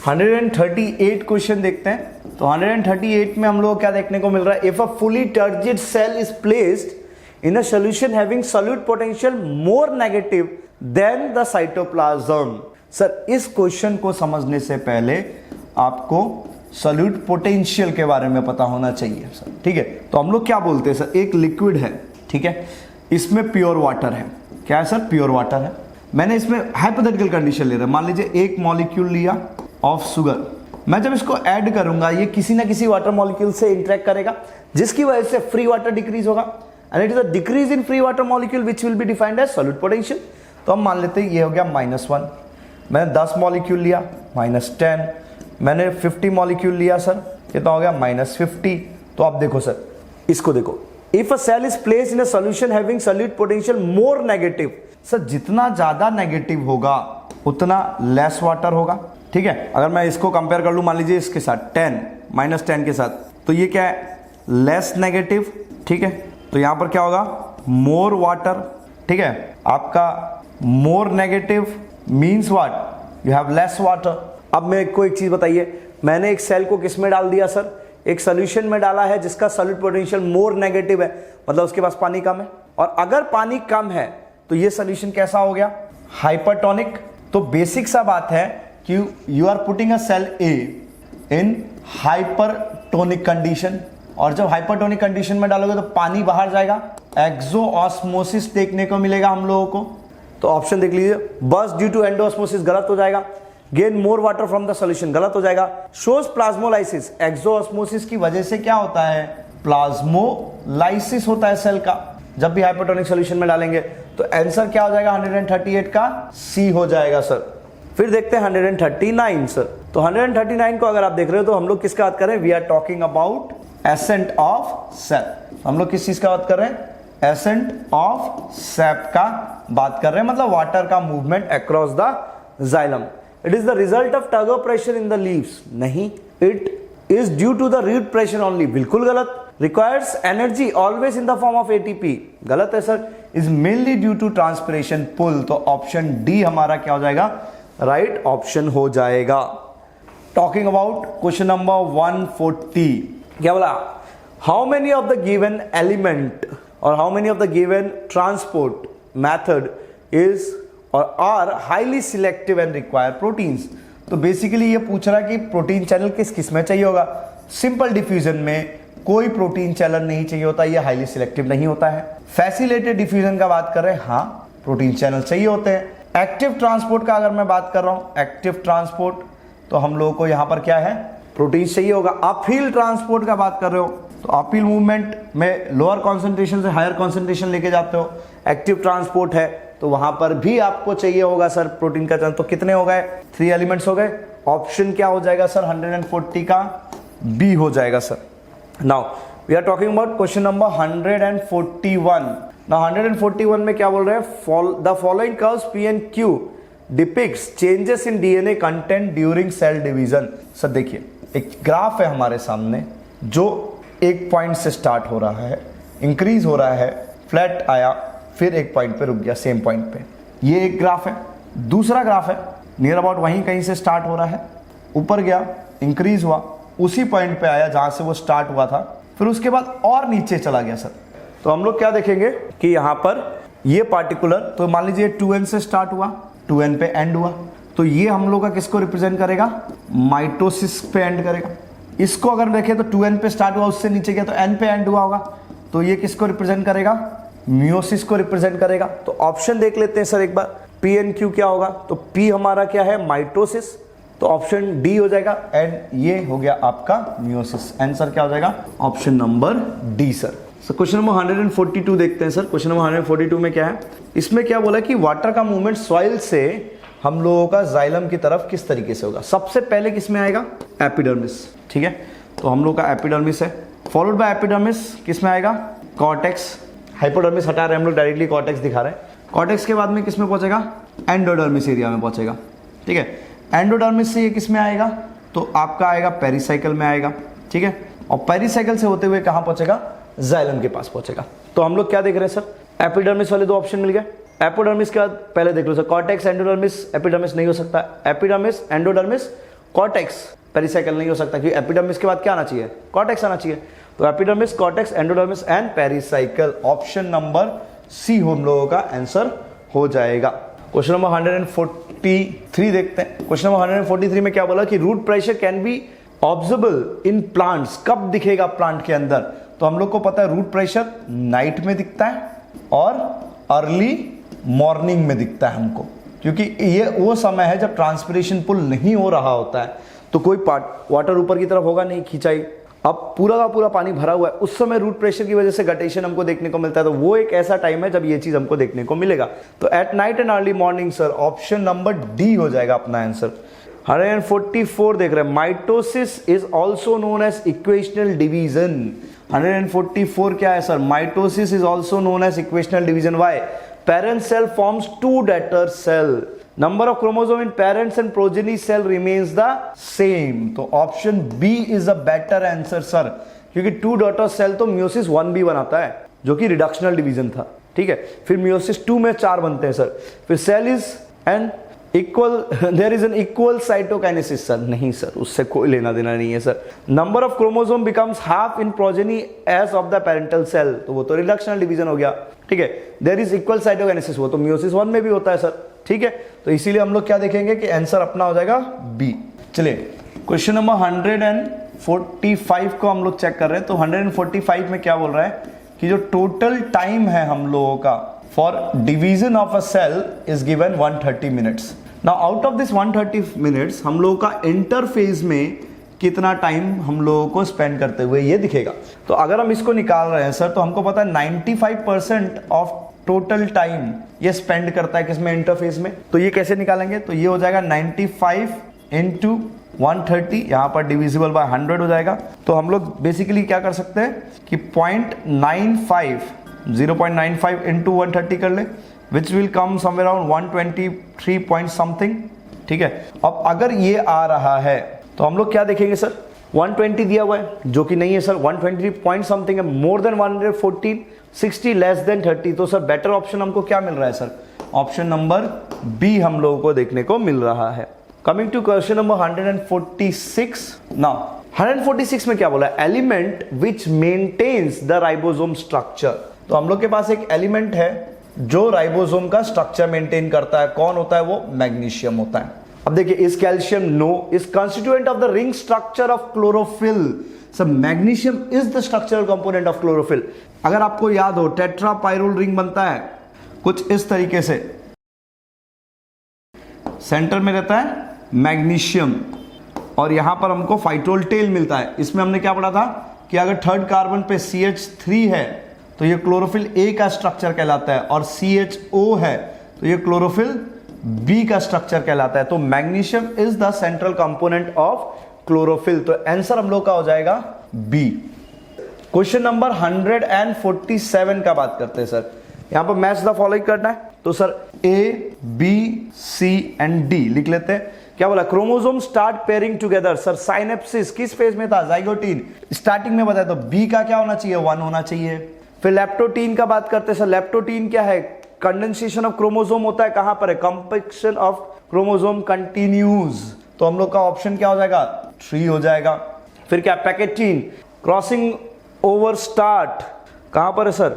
138 क्वेश्चन देखते हैं। तो 138 में हम लोग क्या देखने को मिल रहा है, if a fully turgid cell is placed in a solution having solute potential more negative than the cytoplasm। Sir इस क्वेश्चन को समझने से पहले आपको solute potential के बारे में पता होना चाहिए सर, ठीक है। तो हम लोग क्या बोलते हैं सर, एक लिक्विड है, ठीक है, इसमें प्योर वाटर है। क्या है सर, प्योर वाटर है। मैंने इसमें हाइपोथेटिकल कंडीशन ले रहा है, मान लीजिए एक मॉलिक्यूल लिया ऑफ शुगर, मैं जब इसको ऐड करूंगा ये किसी ना किसी वाटर मॉलिक्यूल से इंटरेक्ट करेगा, जिसकी वजह से फ्री वाटर डिक्रीज होगा, and it is a decrease in free water molecule which will be defined as solute potential। तो हम मान लेते हैं ये हो गया -1। मैंने 10 मॉलिक्यूल लिया -10, मैंने 50 मॉलिक्यूल लिया सर, कितना हो गया -50। तो आप देखो सर, इसको देखो, if a cell is placed in a solution having solute potential more negative, sir जितना ज्यादा नेगेटिव होगा उतना लेस वाटर होगा, ठीक है। अगर मैं इसको कंपेयर कर लूँ मान लीजिए इसके साथ 10 -10 के साथ, तो ये क्या है, लेस नेगेटिव, ठीक है। तो यहां पर क्या होगा, मोर वाटर, ठीक है। आपका more negative means what, you have less water. अब मेरे को एक चीज बताइए, मैंने एक सेल को किस में डाल दिया सर, एक सोल्यूशन में डाला है जिसका सॉलिड पोटेंशियल मोर नेगेटिव है, मतलब उसके पास पानी कम है। और अगर पानी कम है तो ये सोल्यूशन कैसा हो गया, हाइपरटोनिक। तो बेसिक सा बात है कि you are putting a cell A in hypertonic condition, और जब हाइपरटोनिक कंडीशन में डालोगे तो पानी बाहर जाएगा, एक्सोऑस्मोसिस देखने को मिलेगा हम लोगों को। तो ऑप्शन देख लीजिए, बर्स्ट ड्यू टू एंडोऑस्मोसिस गलत हो जाएगा, gain more water from the solution गलत हो जाएगा, शोज प्लाज्मोलाइसिस, एक्सोऑस्मोसिस की वजह से क्या होता है, प्लाज्मोलाइसिस होता है सेल का जब भी हाइपरटोनिक सॉल्यूशन में डालेंगे। तो आंसर क्या हो जाएगा 138 का सी हो जाएगा सर। फिर देखते हैं 139 सर। तो 139 को अगर आप देख रहे हो तो हम लोग किसका बात कर रहे हैं, we are talking about ascent of sap. हम लोग किस चीज का बात कर रहे हैं, एसेंट ऑफ सेप का बात कर रहे हैं, मतलब वाटर का movement across the xylem. It is the result of turgor pressure in the leaves, नहीं, it is due to the root pressure only, बिल्कुल गलत। Requires energy always in the form of ATP, गलत है sir. Is mainly due to transpiration pull, तो option D हमारा क्या हो जाएगा, राइट ऑप्शन हो जाएगा। टॉकिंग अबाउट क्वेश्चन नंबर 140, क्या बोला, how many of the given element or how many of the given transport method is or are highly selective and require proteins. तो बेसिकली ये पूछ रहा है कि प्रोटीन चैनल किस किस में चाहिए होगा। सिंपल डिफ्यूजन में कोई प्रोटीन चैनल नहीं चाहिए होता, ये हाईली सिलेक्टिव नहीं होता है। फैसिलिटेड डिफ्यूजन का बात कर रहे हैं, हाँ प्रोटीन चैनल चाहिए होते हैं। एक्टिव ट्रांसपोर्ट का अगर मैं बात कर रहा हूं, एक्टिव ट्रांसपोर्ट, तो हम लोगों को यहां पर क्या है, प्रोटीन चाहिए होगा। अपहिल ट्रांसपोर्ट का बात कर रहे हो तो अपहिल मूवमेंट में लोअर कॉन्सेंट्रेशन से हायर कॉन्सेंट्रेशन लेके जाते हो, एक्टिव ट्रांसपोर्ट है तो वहां पर भी आपको चाहिए होगा सर प्रोटीन का चैनल। तो कितने हो गए, 3 एलिमेंट्स हो गए। ऑप्शन क्या हो जाएगा सर, 140 का बी हो जाएगा sir. Now we are talking about question number 141। Now 141 में क्या बोल रहे हैं, the following curves P and Q depicts changes in DNA content during cell division. Sir देखिए एक ग्राफ है हमारे सामने जो एक पॉइंट से स्टार्ट हो रहा है, इंक्रीज हो रहा है, फ्लैट आया, फिर एक पॉइंट पे रुक गया, सेम पॉइंट पे। ये एक ग्राफ है। दूसरा ग्राफ है नियर अबाउट वहीं कहीं से स्टार्ट हो रहा है, ऊपर गया, इंक्रीज हुआ, उसी पॉइंट पे आया जहां से वो स्टार्ट हुआ था, फिर उसके बाद और नीचे चला गया सर। तो हम लोग क्या देखेंगे कि यहां पर ये पार्टिकुलर, तो मान लीजिए 2n से स्टार्ट हुआ, 2n पे एंड हुआ, तो ये हम लोग का किसको रिप्रेजेंट करेगा, माइटोसिस पे एंड करेगा। इसको अगर देखें तो 2n पे स्टार्ट हुआ, उससे नीचे गया तो n पे एंड हुआ होगा, तो ये किसको रिप्रेजेंट करेगा, मियोसिस को रिप्रेजेंट करेगा। तो ऑप्शन देख लेते हैं सर एक बार, पी एन क्यू क्या होगा, तो पी हमारा क्या है, माइटोसिस, तो ऑप्शन डी हो जाएगा, एंड ये हो गया आपका मियोसिस। आंसर क्या हो जाएगा, option number D sir. Question number 142 देखते हैं सर। क्वेश्चन नंबर 142 में क्या है, इसमें क्या बोला कि वाटर का मूवमेंट सॉइल से हम लोगों का जाइलम की तरफ किस तरीके से होगा। सबसे पहले किस में आएगा, एपिडर्मिस, ठीक है, तो हम लोग का एपिडर्मिस है, फॉलोड बाय एपिडर्मिस किस में आएगा, कॉर्टेक्स। हाइपोडर्मिस हटा रहे हैं हम लोग, डायरेक्टली कॉर्टेक्स दिखा रहे हैं। कॉर्टेक्स के बाद में किस में पहुंचेगा, एंडोडर्मिस एरिया में पहुंचेगा, ठीक है। एंडोडर्मिस से ये किस में आएगा, तो आपका आएगा पेरिसाइकल में आएगा, ठीक है, और पेरिसाइकल से होते हुए कहां पहुंचेगा, जाइलम के पास पहुंचेगा। तो हम लोग क्या देख रहे हैं सर, एपिडर्मिस वाले 2 ऑप्शन मिल गए। एपिडर्मिस के बाद पहले देख लो सर, कॉर्टेक्स एंडोडर्मिस, एपिडर्मिस नहीं हो सकता, एपिडर्मिस एंडोडर्मिस कॉर्टेक्स पेरिसाइकल नहीं हो सकता, क्योंकि एपिडर्मिस के बाद क्या आना चाहिए, कॉर्टेक्स आना चाहिए। तो epidermis, cortex, endodermis and pericycle, option number C हम लोगों का आंसर हो जाएगा। क्वेश्चन नंबर 143 देखते हैं। क्वेश्चन नंबर 143 में क्या बोला कि root pressure can be observable in plants, कब दिखेगा प्लांट के अंदर, तो हम लोग को पता है रूट प्रेशर नाइट में दिखता है और अर्ली मॉर्निंग में दिखता है हमको, क्योंकि ये वो समय है जब ट्रांसपिरेशन पुल नहीं हो रहा होता है, तो कोई पार्ट वाटर ऊपर की तरफ होगा नहीं, खिंचाई, अब पूरा का पूरा पानी भरा हुआ है, उस समय रूट प्रेशर की वजह से गटेशन हमको देखने को मिलता है, तो वो एक ऐसा टाइम है जब ये चीज हमको देखने को मिलेगा। तो at night and early morning sir, option number D हो जाएगा अपना आंसर। 144 देख रहे हैं, mitosis is also known as equational division. 144 क्या है sir, mitosis is also known as equational division. Why, parent cell forms 2 daughter cell, number of chromosome in parents and progeny cell remains the same. तो option B is a better answer sir, क्योंकि 2 daughter cell तो meiosis 1b बनाता है जो कि reductional division था, ठीक है। फिर मियोसिस 2 में 4 बनते हैं सर। फिर cell is an equal, there is an equal cytokinesis sir, नहीं सर, उससे कोई लेना देना नहीं है sir. Number of chromosome becomes half in progeny as of the parental cell, तो वो तो रिडक्शनल डिवीजन हो गया, ठीक है। देयर इज इक्वल साइटोकाइनेसिस, वो तो मियोसिस 1 में भी होता है सर, ठीक है। तो इसीलिए हम लोग क्या देखेंगे कि आंसर अपना हो जाएगा बी। चलिए क्वेश्चन नंबर 145 को हम लोग चेक कर रहे हैं। तो 145 में क्या बोल रहा है कि जो टोटल टाइम है हम लोगों का for division of a cell is given 130 minutes. Now out of this 130 minutes हम लोगों का इंटरफेज में कितना टाइम हम लोगों को स्पेंड करते हुए ये दिखेगा। तो अगर हम इसको निकाल रहे हैं सर, तो हमको पता है 95% ऑफ टोटल टाइम ये स्पेंड करता है किसमें, इंटरफेस में। तो ये कैसे निकालेंगे, तो ये हो जाएगा 95 इंटू 130, यहां पर डिविजिबल बाय 100 हो जाएगा। तो हम लोग बेसिकली क्या कर सकते हैं कि 0.95 इंटू 130 कर ले, which will come somewhere around 123 point something, ठीक है। अब अगर ये आ रहा है तो हम लोग क्या देखेंगे सर, 120 दिया हुआ है जो कि नहीं है सर, 123 पॉइंट समथिंग है, मोर देन 114, 60 लेस देन 30। तो सर बेटर ऑप्शन हमको क्या मिल रहा है सर, ऑप्शन नंबर बी हम लोगों को देखने को मिल रहा है। Coming to question number 146। नाउ 146 में क्या बोला है, element which maintains the ribosome structure. तो हम लोग के पास एक एलिमेंट है जो राइबोसोम का स्ट्रक्चर मेंटेन करता है, कौन होता है वो, मैग्नीशियम होता है। अब देखिए, इस calcium no is constituent of the ring structure of chlorophyll. Sir magnesium is the structural component of chlorophyll. अगर आपको याद हो, टेट्रापाइरोल रिंग बनता है कुछ इस तरीके से, सेंटर में रहता है मैग्नीशियम और यहां पर हमको फाइटोल टेल मिलता है। इसमें हमने क्या पढ़ा था कि अगर थर्ड कार्बन पे CH3 है तो ये क्लोरोफिल A का स्ट्रक्चर कहलाता है, और CHO है तो ये क्लोरोफिल B का स्ट्रक्चर कहलाता है। तो magnesium is the central component of chlorophyll. तो आंसर हम लोग का हो जाएगा B। क्वेश्चन नंबर 147 का बात करते हैं सर। यहां पर मैच द फॉलोइंग करना है, तो sir A, B, C and D लिख लेते हैं। क्या बोला, chromosome start pairing together. Sir synapsis किस फेज में था, जाइगोटीन स्टार्टिंग में बताया, तो B का क्या होना चाहिए, 1 होना चाहिए। फिर लेप्टोटीन का बात करते हैं सर, लेप्टोटीन क्या है, कंडेंसेशन ऑफ क्रोमोसोम होता है, कहां पर है, कंपैक्शन ऑफ क्रोमोसोम कंटिन्यूज। तो हम लोग का ऑप्शन क्या हो जाएगा, 3 हो जाएगा। फिर क्या, पैकेटीन क्रॉसिंग ओवर स्टार्ट कहां पर है sir,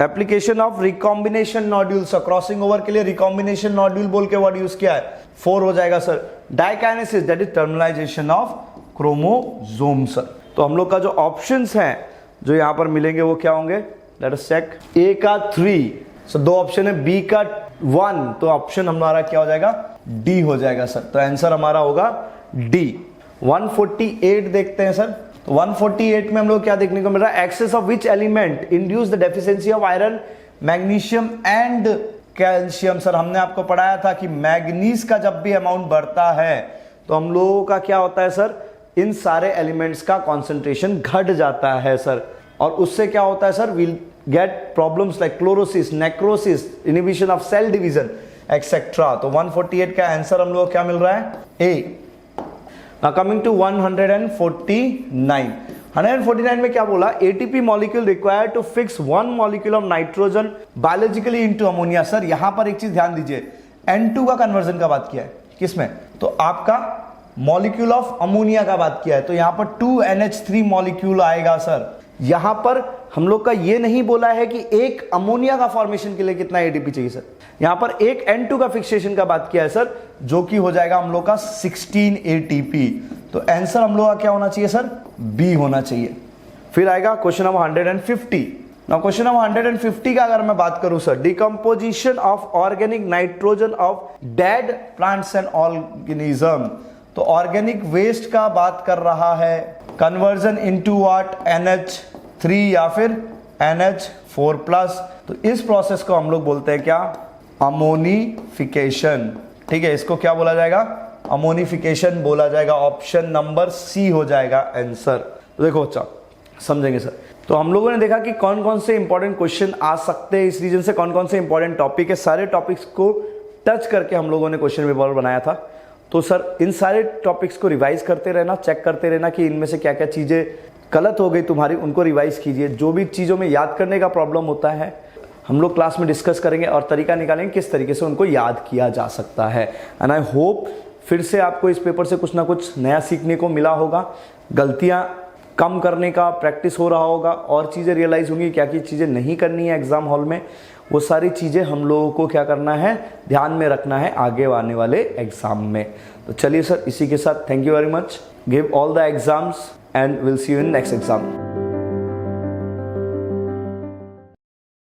application of recombination nodule. Sir crossing over के लिए रिकॉम्बिनेशन नॉड्यूल बोल के वर्ड यूज किया है, 4 हो जाएगा sir. Diakinesis that is terminalisation of chromosome. Sir तो हम लोग का जो ऑप्शंस हैं जो यहां पर मिलेंगे वो क्या होंगे, लेट अस चेक। ए का 3, सो 2 ऑप्शन है, बी का 1, तो ऑप्शन हमारा क्या हो जाएगा, डी हो जाएगा सर। तो आंसर हमारा होगा डी। 148 देखते हैं सर। तो 148 में हम लोग क्या देखने को मिल रहा है, excess of which element induce the deficiency of iron, magnesium and calcium. Sir हमने आपको पढ़ाया था कि मैग्नीज का जब भी अमाउंट बढ़ता है तो हम लोगों का क्या होता है सर, इन सारे एलिमेंट्स का कॉन्सेंट्रेशन घट जाता है सर, और उससे क्या होता है sir, will get problems like chlorosis, necrosis, inhibition of cell division etcetera. तो 148 का आंसर हम लोग क्या मिल रहा है, ए। Now coming to 149. 149 में क्या बोला, ATP molecule required to fix one molecule of nitrogen biologically into ammonia। Sir यहां पर एक चीज ध्यान दीजिए, N2 का कन्वर्जन का बात किया है, किसमें, तो आपका मॉलिक्यूल ऑफ अमोनिया का बात किया है, तो यहां पर 2NH3 मॉलिक्यूल आएगा सर। यहां पर हम लोग का ये नहीं बोला है कि एक अमोनिया का फॉर्मेशन के लिए कितना एटीपी चाहिए सर, यहां पर एक N2 का फिक्सेशन का बात किया है सर, जो कि हो जाएगा हम लोग का 16 एटीपी। तो आंसर हम लोग का क्या होना चाहिए सर, बी होना चाहिए। फिर आएगा question number 150। Now question number 150 का अगर मैं बात करूं sir, decomposition of organic nitrogen of dead plants and organism. तो ऑर्गेनिक वेस्ट का बात कर रहा है, कन्वर्जन इनटू व्हाट, NH3 या फिर NH4+। तो इस प्रोसेस को हम लोग बोलते हैं क्या, अमोनिफिकेशन। ठीक है, इसको क्या बोला जाएगा, अमोनिफिकेशन बोला जाएगा। ऑप्शन नंबर सी हो जाएगा आंसर। तो देखो अच्छा समझेंगे सर। तो हम लोगों ने देखा कि कौन कौन से इंपॉर्टेंट क्वेश्चन आ सकते हैं इस रीजन से, कौन कौन से इंपॉर्टेंट टॉपिक है। सारे टॉपिक्स को टच करके हम लोगों ने क्वेश्चन पेपर बनाया था। तो सर इन सारे टॉपिक्स को रिवाइज करते रहना, चेक करते रहना कि इनमें से क्या क्या चीज़ें गलत हो गई तुम्हारी, उनको रिवाइज कीजिए। जो भी चीज़ों में याद करने का प्रॉब्लम होता है हम लोग क्लास में डिस्कस करेंगे और तरीका निकालेंगे किस तरीके से उनको याद किया जा सकता है। एंड आई होप फिर से आपको इस पेपर से कुछ ना कुछ नया सीखने को मिला होगा, गलतियां कम करने का प्रैक्टिस हो रहा होगा और चीज़ें रियलाइज़ होंगी क्या क्या चीज़ें नहीं करनी है एग्ज़ाम हॉल में। वो सारी चीज़ें हम लोगों को क्या करना है, ध्यान में रखना है आगे आने वाले एग्ज़ाम में। तो चलिए सर, इसी के साथ thank you very much, give all the exams and will see you in next exam.